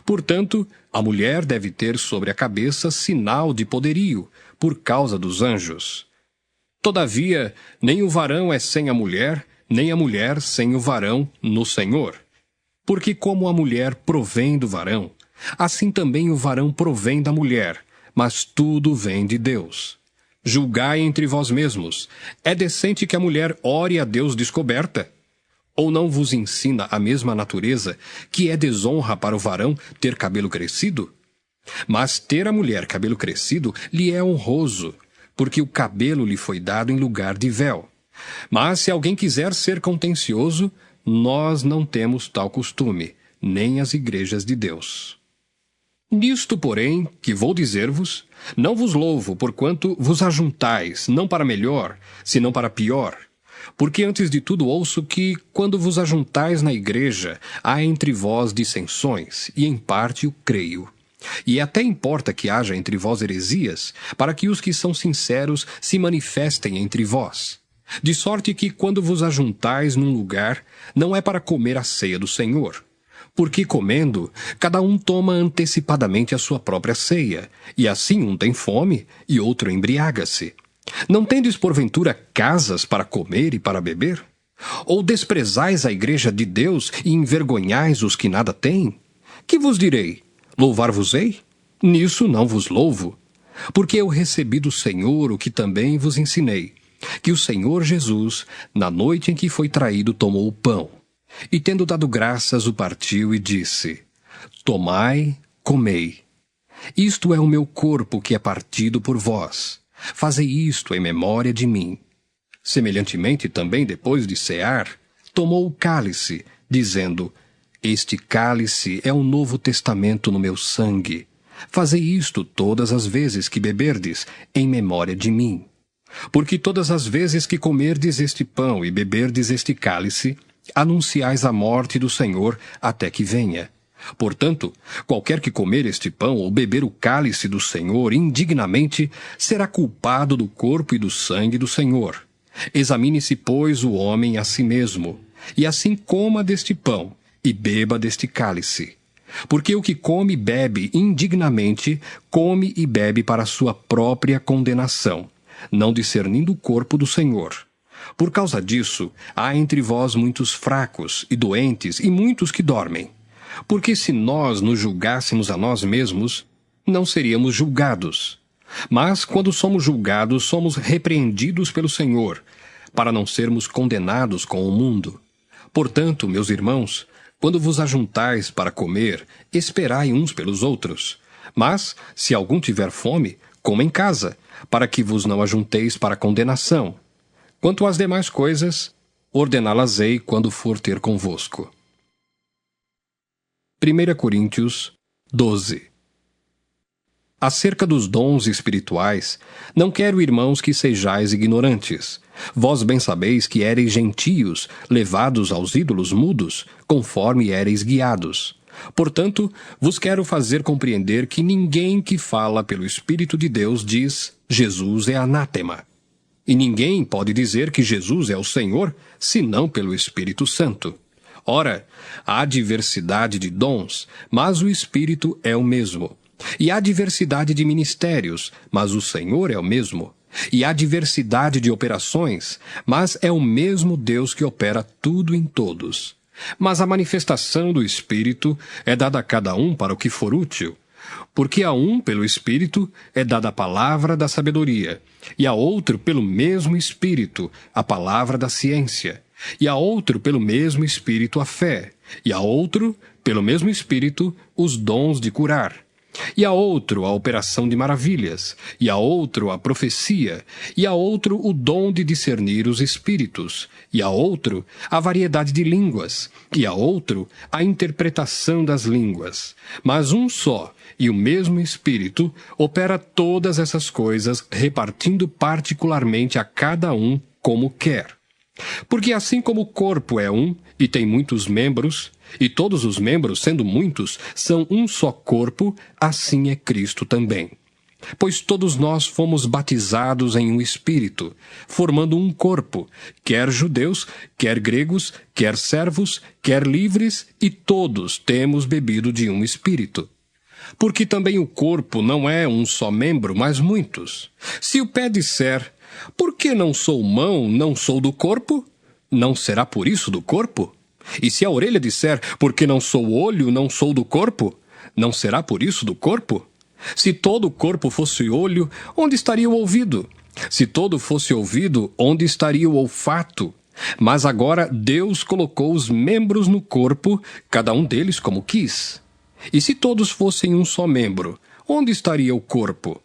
Portanto, a mulher deve ter sobre a cabeça sinal de poderio, por causa dos anjos. Todavia, nem o varão é sem a mulher, nem a mulher sem o varão no Senhor. Porque como a mulher provém do varão, assim também o varão provém da mulher, mas tudo vem de Deus. Julgai entre vós mesmos. É decente que a mulher ore a Deus descoberta? Ou não vos ensina a mesma natureza que é desonra para o varão ter cabelo crescido? Mas ter a mulher cabelo crescido lhe é honroso, porque o cabelo lhe foi dado em lugar de véu. Mas se alguém quiser ser contencioso, nós não temos tal costume, nem as igrejas de Deus. Nisto, porém, que vou dizer-vos, não vos louvo, porquanto vos ajuntais, não para melhor, senão para pior. Porque antes de tudo ouço que, quando vos ajuntais na igreja, há entre vós dissensões, e em parte o creio. E até importa que haja entre vós heresias, para que os que são sinceros se manifestem entre vós. De sorte que, quando vos ajuntais num lugar, não é para comer a ceia do Senhor. Porque, comendo, cada um toma antecipadamente a sua própria ceia, e assim um tem fome e outro embriaga-se. Não tendes, porventura, casas para comer e para beber? Ou desprezais a igreja de Deus e envergonhais os que nada têm? Que vos direi? Louvar-vos-ei? Nisso não vos louvo. Porque eu recebi do Senhor o que também vos ensinei, que o Senhor Jesus, na noite em que foi traído, tomou o pão. E tendo dado graças, o partiu e disse: Tomai, comei. Isto é o meu corpo que é partido por vós. Fazei isto em memória de mim. Semelhantemente, também depois de cear, tomou o cálice, dizendo: Este cálice é o novo testamento no meu sangue. Fazei isto todas as vezes que beberdes, em memória de mim. Porque todas as vezes que comerdes este pão e beberdes este cálice, anunciais a morte do Senhor até que venha. Portanto, qualquer que comer este pão ou beber o cálice do Senhor indignamente, será culpado do corpo e do sangue do Senhor. Examine-se, pois, o homem a si mesmo, e assim coma deste pão e beba deste cálice. Porque o que come e bebe indignamente, come e bebe para a sua própria condenação, não discernindo o corpo do Senhor. Por causa disso, há entre vós muitos fracos e doentes e muitos que dormem. Porque se nós nos julgássemos a nós mesmos, não seríamos julgados. Mas, quando somos julgados, somos repreendidos pelo Senhor, para não sermos condenados com o mundo. Portanto, meus irmãos, quando vos ajuntais para comer, esperai uns pelos outros. Mas, se algum tiver fome, coma em casa, para que vos não ajunteis para condenação. Quanto às demais coisas, ordená-las-ei quando for ter convosco. 1 Coríntios 12. Acerca dos dons espirituais, não quero, irmãos, que sejais ignorantes. Vós bem sabeis que éreis gentios, levados aos ídolos mudos, conforme éreis guiados. Portanto, vos quero fazer compreender que ninguém que fala pelo Espírito de Deus diz: Jesus é anátema. E ninguém pode dizer que Jesus é o Senhor, senão pelo Espírito Santo. Ora, há diversidade de dons, mas o Espírito é o mesmo. E há diversidade de ministérios, mas o Senhor é o mesmo. E há diversidade de operações, mas é o mesmo Deus que opera tudo em todos. Mas a manifestação do Espírito é dada a cada um para o que for útil. Porque a um, pelo Espírito, é dada a palavra da sabedoria, e a outro, pelo mesmo Espírito, a palavra da ciência, e a outro, pelo mesmo Espírito, a fé, e a outro, pelo mesmo Espírito, os dons de curar, e a outro, a operação de maravilhas, e a outro, a profecia, e a outro, o dom de discernir os espíritos, e a outro, a variedade de línguas, e a outro, a interpretação das línguas. Mas um só e o mesmo Espírito opera todas essas coisas, repartindo particularmente a cada um como quer. Porque assim como o corpo é um e tem muitos membros, e todos os membros, sendo muitos, são um só corpo, assim é Cristo também. Pois todos nós fomos batizados em um Espírito, formando um corpo, quer judeus, quer gregos, quer servos, quer livres, e todos temos bebido de um Espírito. Porque também o corpo não é um só membro, mas muitos. Se o pé disser, por que não sou mão, não sou do corpo? Não será por isso do corpo? E se a orelha disser, por que não sou olho, não sou do corpo? Não será por isso do corpo? Se todo o corpo fosse olho, onde estaria o ouvido? Se todo fosse ouvido, onde estaria o olfato? Mas agora Deus colocou os membros no corpo, cada um deles como quis. E se todos fossem um só membro, onde estaria o corpo?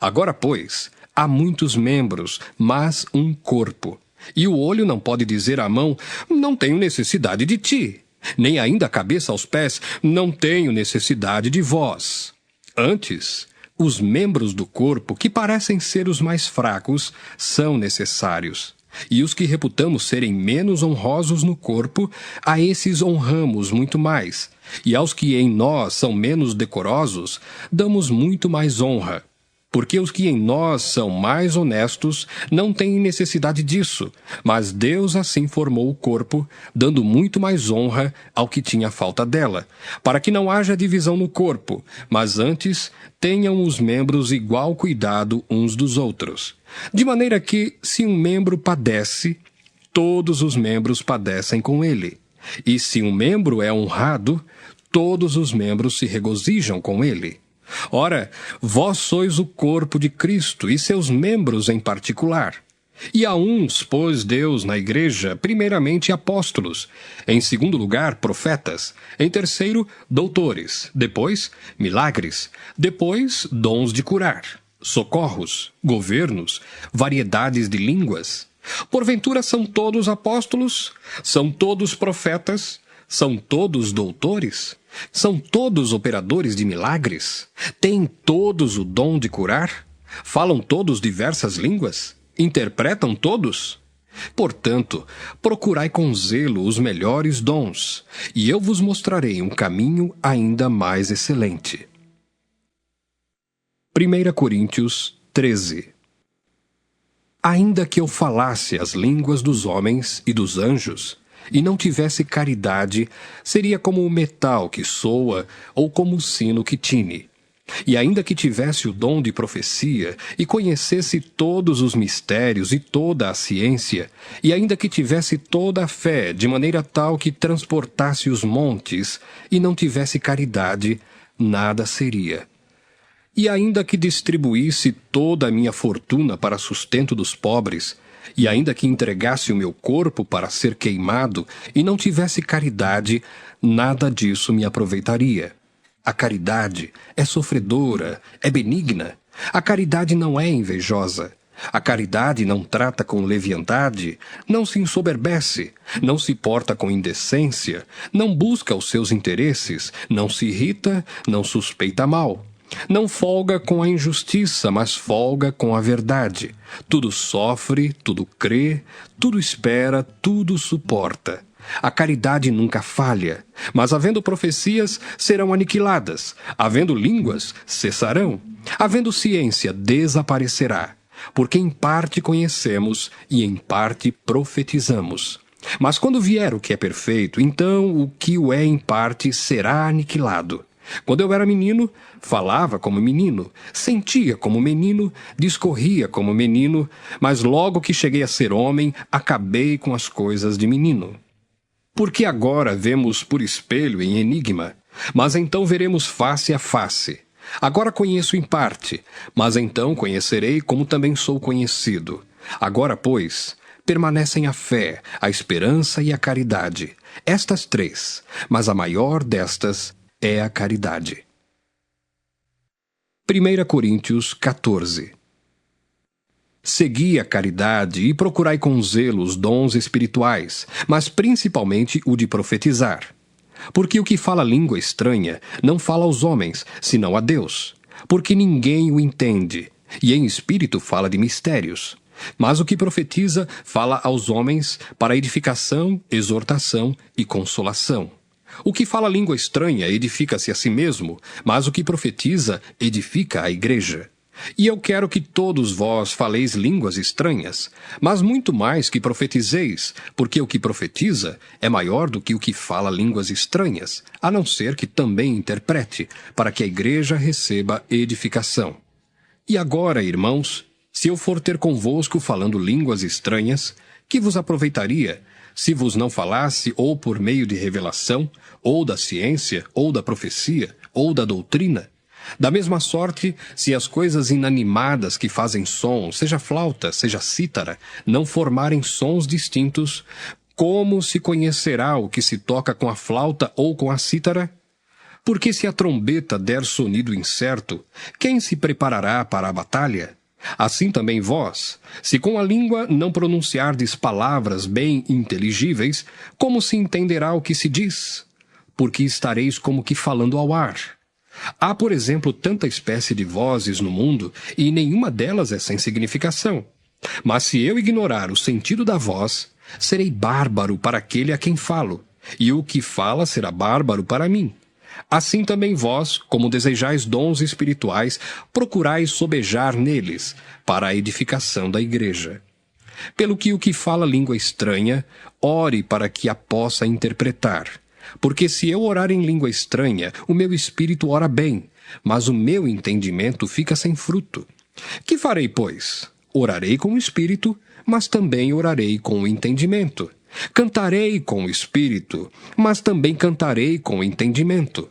Agora, pois, há muitos membros, mas um corpo. E o olho não pode dizer à mão, não tenho necessidade de ti. Nem ainda a cabeça aos pés, não tenho necessidade de vós. Antes, os membros do corpo, que parecem ser os mais fracos, são necessários. E os que reputamos serem menos honrosos no corpo, a esses honramos muito mais. E aos que em nós são menos decorosos, damos muito mais honra. Porque os que em nós são mais honestos não têm necessidade disso, mas Deus assim formou o corpo, dando muito mais honra ao que tinha falta dela, para que não haja divisão no corpo, mas antes tenham os membros igual cuidado uns dos outros. De maneira que, se um membro padece, todos os membros padecem com ele. E se um membro é honrado, todos os membros se regozijam com ele. Ora, vós sois o corpo de Cristo e seus membros em particular. E a uns pôs Deus na igreja, primeiramente apóstolos, em segundo lugar profetas, em terceiro doutores, depois milagres, depois dons de curar, socorros, governos, variedades de línguas. Porventura são todos apóstolos? São todos profetas? São todos doutores? São todos operadores de milagres? Têm todos o dom de curar? Falam todos diversas línguas? Interpretam todos? Portanto, procurai com zelo os melhores dons, e eu vos mostrarei um caminho ainda mais excelente. 1 Coríntios 13. Ainda que eu falasse as línguas dos homens e dos anjos, e não tivesse caridade, seria como o metal que soa ou como o sino que tine. E ainda que tivesse o dom de profecia, e conhecesse todos os mistérios e toda a ciência, e ainda que tivesse toda a fé, de maneira tal que transportasse os montes, e não tivesse caridade, nada seria. E ainda que distribuísse toda a minha fortuna para sustento dos pobres, e ainda que entregasse o meu corpo para ser queimado, e não tivesse caridade, nada disso me aproveitaria. A caridade é sofredora, é benigna. A caridade não é invejosa. A caridade não trata com leviandade, não se ensoberbece, não se porta com indecência, não busca os seus interesses, não se irrita, não suspeita mal. Não folga com a injustiça, mas folga com a verdade. Tudo sofre, tudo crê, tudo espera, tudo suporta. A caridade nunca falha, mas havendo profecias, serão aniquiladas. Havendo línguas, cessarão. Havendo ciência, desaparecerá. Porque em parte conhecemos e em parte profetizamos. Mas quando vier o que é perfeito, então o que o é em parte será aniquilado. Quando eu era menino, falava como menino, sentia como menino, discorria como menino, mas logo que cheguei a ser homem, acabei com as coisas de menino. Porque agora vemos por espelho em enigma, mas então veremos face a face. Agora conheço em parte, mas então conhecerei como também sou conhecido. Agora, pois, permanecem a fé, a esperança e a caridade. Estas três, mas a maior destas é a caridade. 1 Coríntios 14. Segui a caridade e procurai com zelo os dons espirituais, mas principalmente o de profetizar. Porque o que fala língua estranha não fala aos homens, senão a Deus, porque ninguém o entende, e em espírito fala de mistérios. Mas o que profetiza fala aos homens para edificação, exortação e consolação. O que fala língua estranha edifica-se a si mesmo, mas o que profetiza edifica a igreja. E eu quero que todos vós faleis línguas estranhas, mas muito mais que profetizeis, porque o que profetiza é maior do que o que fala línguas estranhas, a não ser que também interprete, para que a igreja receba edificação. E agora, irmãos, se eu for ter convosco falando línguas estranhas, que vos aproveitaria, se vos não falasse ou por meio de revelação, ou da ciência, ou da profecia, ou da doutrina? Da mesma sorte, se as coisas inanimadas que fazem som, seja flauta, seja cítara, não formarem sons distintos, como se conhecerá o que se toca com a flauta ou com a cítara? Porque se a trombeta der sonido incerto, quem se preparará para a batalha? Assim também vós, se com a língua não pronunciardes palavras bem inteligíveis, como se entenderá o que se diz? Porque estareis como que falando ao ar. Há, por exemplo, tanta espécie de vozes no mundo, e nenhuma delas é sem significação. Mas se eu ignorar o sentido da voz, serei bárbaro para aquele a quem falo, e o que fala será bárbaro para mim. Assim também vós, como desejais dons espirituais, procurais sobejar neles, para a edificação da igreja. Pelo que o que fala língua estranha, ore para que a possa interpretar. Porque se eu orar em língua estranha, o meu espírito ora bem, mas o meu entendimento fica sem fruto. Que farei, pois? Orarei com o espírito, mas também orarei com o entendimento. Cantarei com o espírito, mas também cantarei com o entendimento.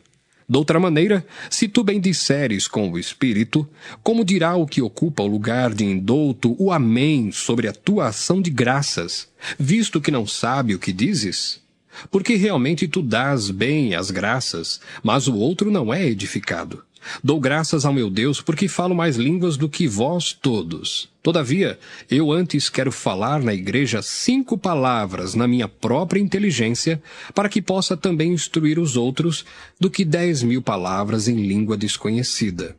Doutra maneira, se tu bem disseres com o espírito, como dirá o que ocupa o lugar de indouto o amém sobre a tua ação de graças, visto que não sabe o que dizes? Porque realmente tu dás bem as graças, mas o outro não é edificado. Dou graças ao meu Deus, porque falo mais línguas do que vós todos. Todavia, eu antes quero falar na igreja 5 palavras na minha própria inteligência, para que possa também instruir os outros, do que 10.000 palavras em língua desconhecida.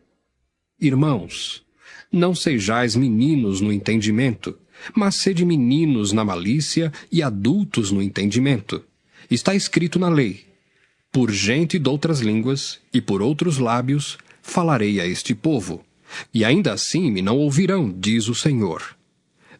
Irmãos, não sejais meninos no entendimento, mas sede meninos na malícia e adultos no entendimento. Está escrito na lei: por gente de outras línguas e por outros lábios falarei a este povo, e ainda assim me não ouvirão, diz o Senhor.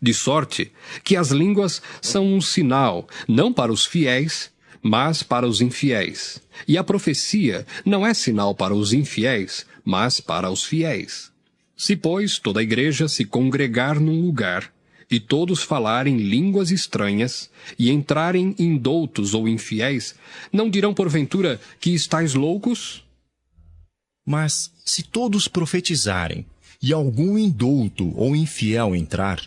De sorte que as línguas são um sinal, não para os fiéis, mas para os infiéis. E a profecia não é sinal para os infiéis, mas para os fiéis. Se, pois, toda a igreja se congregar num lugar, e todos falarem línguas estranhas, e entrarem indoutos ou infiéis, não dirão porventura que estáis loucos? Mas se todos profetizarem, e algum indouto ou infiel entrar,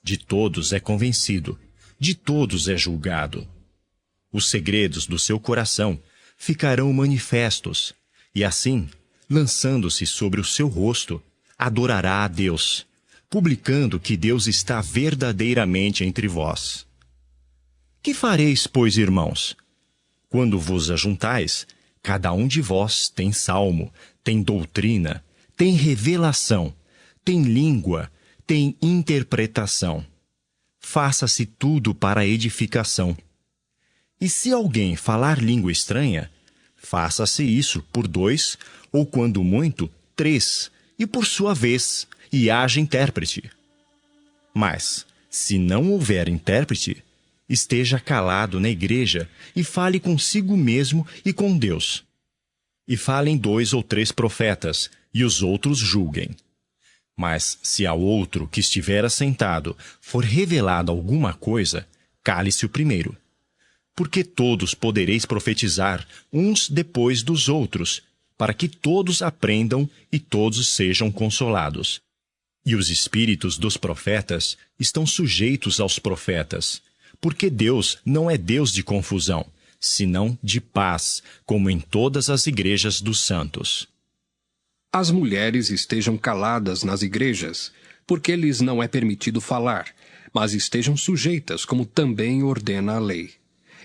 de todos é convencido, de todos é julgado. Os segredos do seu coração ficarão manifestos, e assim, lançando-se sobre o seu rosto, adorará a Deus, publicando que Deus está verdadeiramente entre vós. Que fareis, pois, irmãos? Quando vos ajuntais, cada um de vós tem salmo, tem doutrina, tem revelação, tem língua, tem interpretação. Faça-se tudo para edificação. E se alguém falar língua estranha, faça-se isso por 2, ou quando muito, 3, e por sua vez, e haja intérprete. Mas, se não houver intérprete, esteja calado na igreja e fale consigo mesmo e com Deus. E falem 2 ou 3 profetas, e os outros julguem. Mas se ao outro que estiver assentado for revelado alguma coisa, cale-se o primeiro. Porque todos podereis profetizar uns depois dos outros, para que todos aprendam e todos sejam consolados. E os espíritos dos profetas estão sujeitos aos profetas, porque Deus não é Deus de confusão, senão de paz, como em todas as igrejas dos santos. As mulheres estejam caladas nas igrejas, porque lhes não é permitido falar, mas estejam sujeitas, como também ordena a lei.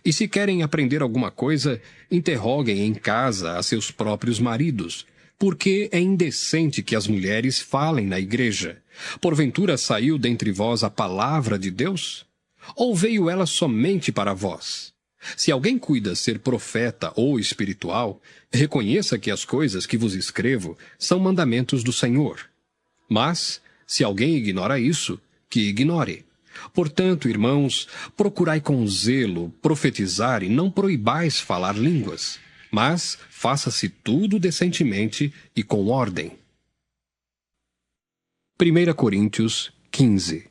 E se querem aprender alguma coisa, interroguem em casa a seus próprios maridos, porque é indecente que as mulheres falem na igreja. Porventura saiu dentre vós a palavra de Deus? Ou veio ela somente para vós? Se alguém cuida ser profeta ou espiritual, reconheça que as coisas que vos escrevo são mandamentos do Senhor. Mas, se alguém ignora isso, que ignore. Portanto, irmãos, procurai com zelo profetizar e não proibais falar línguas, mas faça-se tudo decentemente e com ordem. 1 Coríntios 15.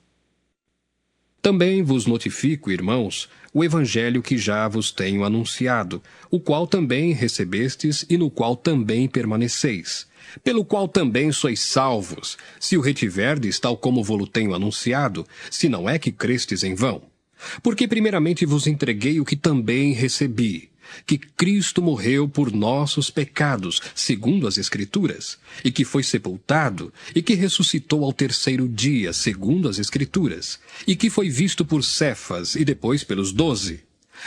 Também vos notifico, irmãos, o evangelho que já vos tenho anunciado, o qual também recebestes e no qual também permaneceis, pelo qual também sois salvos, se o retiverdes tal como vo-lo tenho anunciado, se não é que crestes em vão. Porque primeiramente vos entreguei o que também recebi, que Cristo morreu por nossos pecados, segundo as Escrituras, e que foi sepultado, e que ressuscitou ao 3º dia, segundo as Escrituras, e que foi visto por Cefas e depois pelos 12.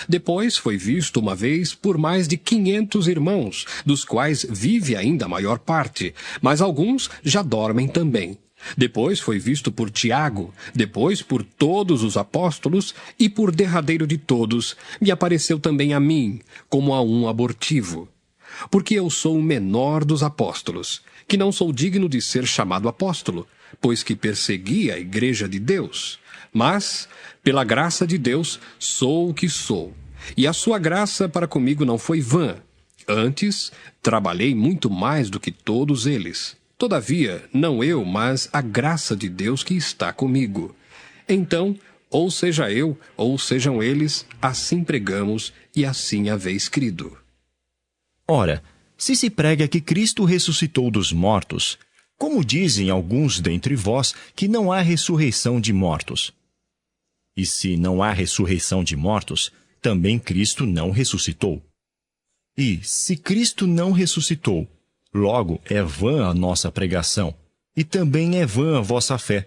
Depois foi visto uma vez por mais de 500 irmãos, dos quais vive ainda a maior parte, mas alguns já dormem também. Depois foi visto por Tiago, depois por todos os apóstolos, e por derradeiro de todos, me apareceu também a mim, como a um abortivo. Porque eu sou o menor dos apóstolos, que não sou digno de ser chamado apóstolo, pois que persegui a igreja de Deus. Mas, pela graça de Deus, sou o que sou. E a sua graça para comigo não foi vã. Antes, trabalhei muito mais do que todos eles. Todavia, não eu, mas a graça de Deus que está comigo. Então, ou seja eu, ou sejam eles, assim pregamos e assim haveis crido. Ora, se prega que Cristo ressuscitou dos mortos, como dizem alguns dentre vós que não há ressurreição de mortos? E se não há ressurreição de mortos, também Cristo não ressuscitou. E, se Cristo não ressuscitou, logo é vã a nossa pregação, e também é vã a vossa fé.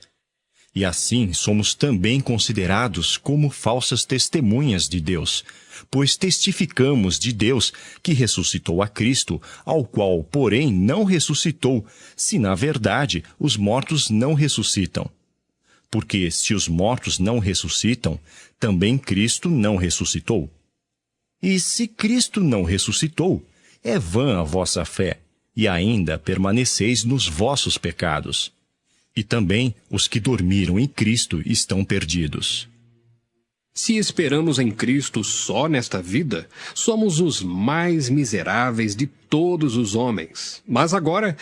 E assim somos também considerados como falsas testemunhas de Deus, pois testificamos de Deus que ressuscitou a Cristo, ao qual, porém, não ressuscitou, se na verdade os mortos não ressuscitam. Porque se os mortos não ressuscitam, também Cristo não ressuscitou. E se Cristo não ressuscitou, é vã a vossa fé, e ainda permaneceis nos vossos pecados. E também os que dormiram em Cristo estão perdidos. Se esperamos em Cristo só nesta vida, somos os mais miseráveis de todos os homens. Mas agora,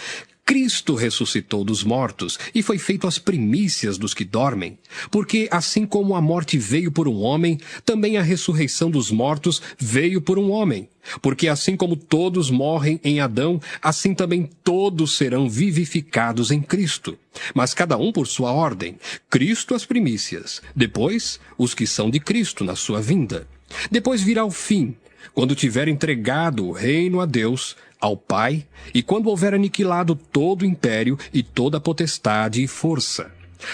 Cristo ressuscitou dos mortos e foi feito as primícias dos que dormem. Porque assim como a morte veio por um homem, também a ressurreição dos mortos veio por um homem. Porque assim como todos morrem em Adão, assim também todos serão vivificados em Cristo. Mas cada um por sua ordem. Cristo as primícias, depois os que são de Cristo na sua vinda. Depois virá o fim, quando tiver entregado o reino a Deus, ao Pai, e quando houver aniquilado todo o império e toda a potestade e força.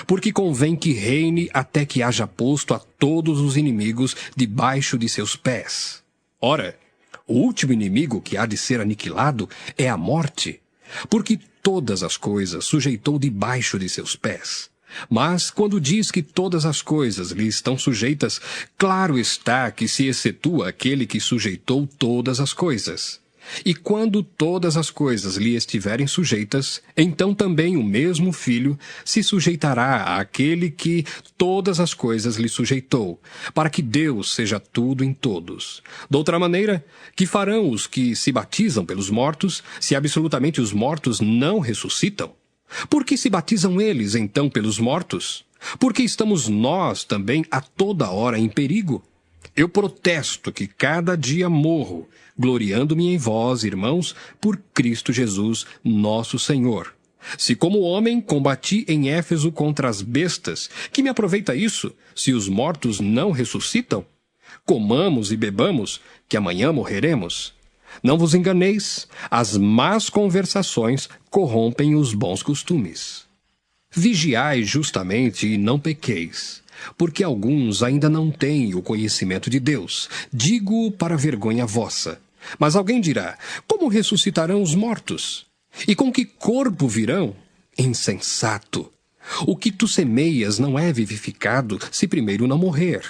Porque convém que reine até que haja posto a todos os inimigos debaixo de seus pés. Ora, o último inimigo que há de ser aniquilado é a morte, porque todas as coisas sujeitou debaixo de seus pés. Mas, quando diz que todas as coisas lhe estão sujeitas, claro está que se excetua aquele que sujeitou todas as coisas. E quando todas as coisas lhe estiverem sujeitas, então também o mesmo Filho se sujeitará àquele que todas as coisas lhe sujeitou, para que Deus seja tudo em todos. Doutra maneira, que farão os que se batizam pelos mortos, se absolutamente os mortos não ressuscitam? Por que se batizam eles, então, pelos mortos? Porque estamos nós também a toda hora em perigo? Eu protesto que cada dia morro, gloriando-me em vós, irmãos, por Cristo Jesus, nosso Senhor. Se como homem combati em Éfeso contra as bestas, que me aproveita isso, se os mortos não ressuscitam? Comamos e bebamos, que amanhã morreremos. Não vos enganeis, as más conversações corrompem os bons costumes. Vigiai justamente e não pequeis, porque alguns ainda não têm o conhecimento de Deus. Digo para vergonha vossa. Mas alguém dirá, como ressuscitarão os mortos? E com que corpo virão? Insensato! O que tu semeias não é vivificado, se primeiro não morrer.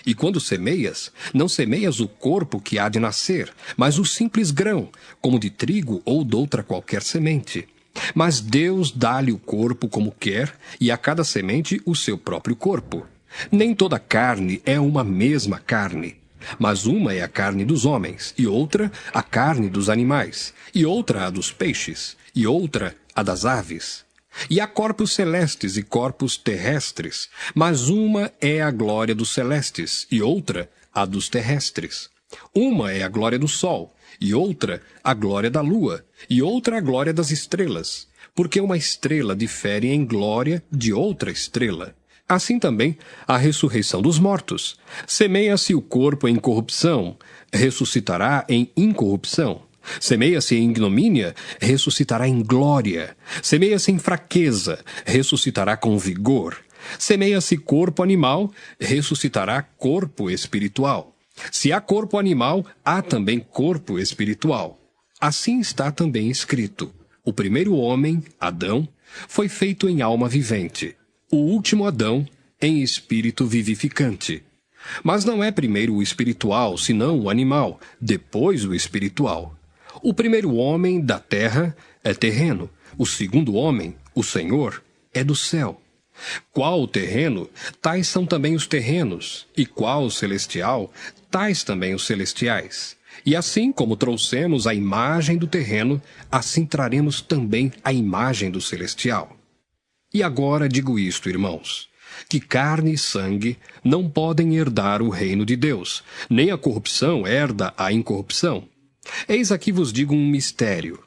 E quando semeias, não semeias o corpo que há de nascer, mas o simples grão, como de trigo ou doutra qualquer semente. Mas Deus dá-lhe o corpo como quer, e a cada semente o seu próprio corpo. Nem toda carne é uma mesma carne, mas uma é a carne dos homens, e outra a carne dos animais, e outra a dos peixes, e outra a das aves. E há corpos celestes e corpos terrestres, mas uma é a glória dos celestes, e outra a dos terrestres. Uma é a glória do sol, e outra a glória da lua, e outra a glória das estrelas, porque uma estrela difere em glória de outra estrela. Assim também a ressurreição dos mortos. Semeia-se o corpo em corrupção, ressuscitará em incorrupção. Semeia-se em ignomínia, ressuscitará em glória. Semeia-se em fraqueza, ressuscitará com vigor. Semeia-se corpo animal, ressuscitará corpo espiritual. Se há corpo animal, há também corpo espiritual. Assim está também escrito: o primeiro homem, Adão, foi feito em alma vivente. O último Adão, em espírito vivificante. Mas não é primeiro o espiritual, senão o animal, depois o espiritual. O primeiro homem da terra é terreno, o segundo homem, o Senhor, é do céu. Qual o terreno, tais são também os terrenos, e qual o celestial, tais também os celestiais. E assim como trouxemos a imagem do terreno, assim traremos também a imagem do celestial. E agora digo isto, irmãos, que carne e sangue não podem herdar o reino de Deus, nem a corrupção herda a incorrupção. Eis aqui vos digo um mistério.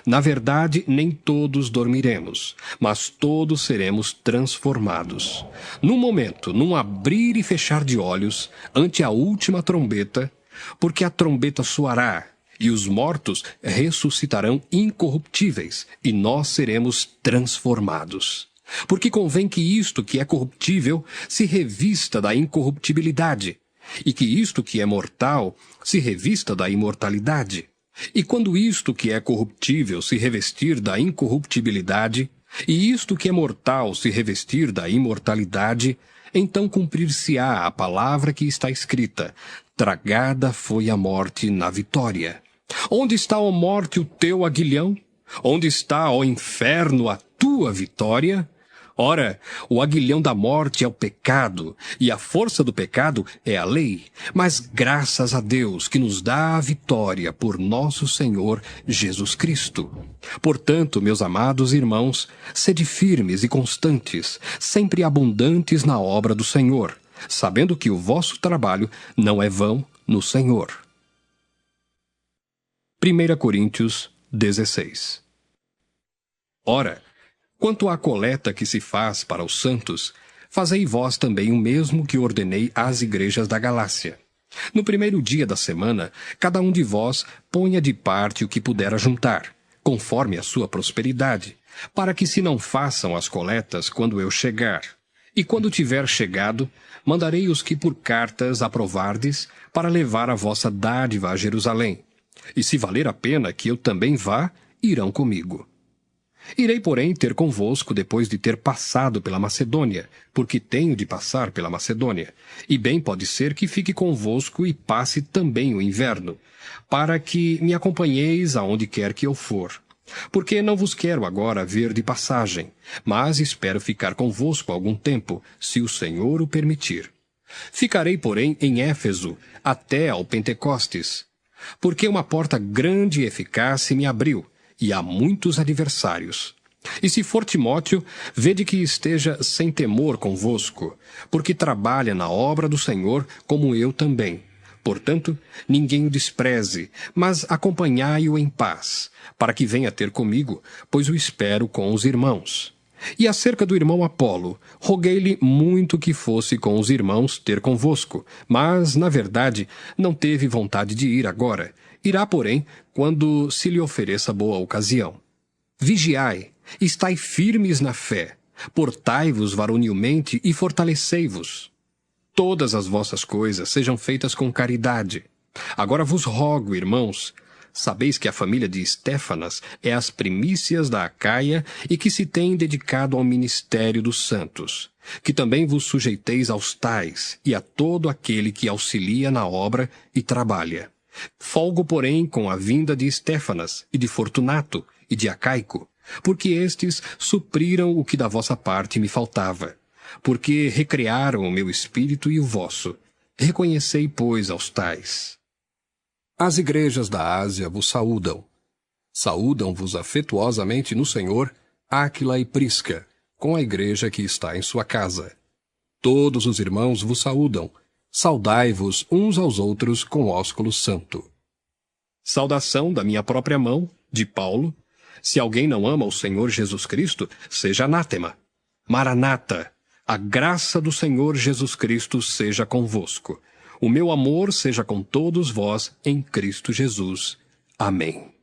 Na verdade, nem todos dormiremos, mas todos seremos transformados. Num momento, num abrir e fechar de olhos, ante a última trombeta, porque a trombeta soará, e os mortos ressuscitarão incorruptíveis, e nós seremos transformados. Porque convém que isto que é corruptível se revista da incorruptibilidade, e que isto que é mortal se revista da imortalidade. E quando isto que é corruptível se revestir da incorruptibilidade, e isto que é mortal se revestir da imortalidade, então cumprir-se-á a palavra que está escrita: tragada foi a morte na vitória. Onde está, ó morte, o teu aguilhão? Onde está, ó inferno, a tua vitória? Ora, o aguilhão da morte é o pecado, e a força do pecado é a lei. Mas graças a Deus que nos dá a vitória por nosso Senhor Jesus Cristo. Portanto, meus amados irmãos, sede firmes e constantes, sempre abundantes na obra do Senhor, sabendo que o vosso trabalho não é vão no Senhor. 1 Coríntios 16. Ora, quanto à coleta que se faz para os santos, fazei vós também o mesmo que ordenei às igrejas da Galácia. No primeiro dia da semana, cada um de vós ponha de parte o que puder ajuntar, conforme a sua prosperidade, para que se não façam as coletas quando eu chegar. E quando tiver chegado, mandarei os que por cartas aprovardes para levar a vossa dádiva a Jerusalém. E se valer a pena que eu também vá, irão comigo. Irei, porém, ter convosco depois de ter passado pela Macedônia, porque tenho de passar pela Macedônia. E bem pode ser que fique convosco e passe também o inverno, para que me acompanheis aonde quer que eu for. Porque não vos quero agora ver de passagem, mas espero ficar convosco algum tempo, se o Senhor o permitir. Ficarei, porém, em Éfeso, até ao Pentecostes, porque uma porta grande e eficaz se me abriu, e há muitos adversários. E se for Timóteo, vede que esteja sem temor convosco, porque trabalha na obra do Senhor como eu também. Portanto, ninguém o despreze, mas acompanhai-o em paz, para que venha ter comigo, pois o espero com os irmãos. E acerca do irmão Apolo, roguei-lhe muito que fosse com os irmãos ter convosco, mas, na verdade, não teve vontade de ir agora. Irá, porém, quando se lhe ofereça boa ocasião. Vigiai, estai firmes na fé, portai-vos varonilmente e fortalecei-vos. Todas as vossas coisas sejam feitas com caridade. Agora vos rogo, irmãos, sabeis que a família de Estéfanas é as primícias da Acaia e que se tem dedicado ao ministério dos santos. Que também vos sujeiteis aos tais e a todo aquele que auxilia na obra e trabalha. Folgo, porém, com a vinda de Estéfanas e de Fortunato e de Acaico, porque estes supriram o que da vossa parte me faltava, porque recrearam o meu espírito e o vosso. Reconhecei, pois, aos tais. As igrejas da Ásia vos saúdam. Saúdam-vos afetuosamente no Senhor Áquila e Prisca, com a igreja que está em sua casa. Todos os irmãos vos saúdam. Saudai-vos uns aos outros com ósculo santo. Saudação da minha própria mão, de Paulo. Se alguém não ama o Senhor Jesus Cristo, seja anátema. Maranata, a graça do Senhor Jesus Cristo seja convosco. O meu amor seja com todos vós em Cristo Jesus. Amém.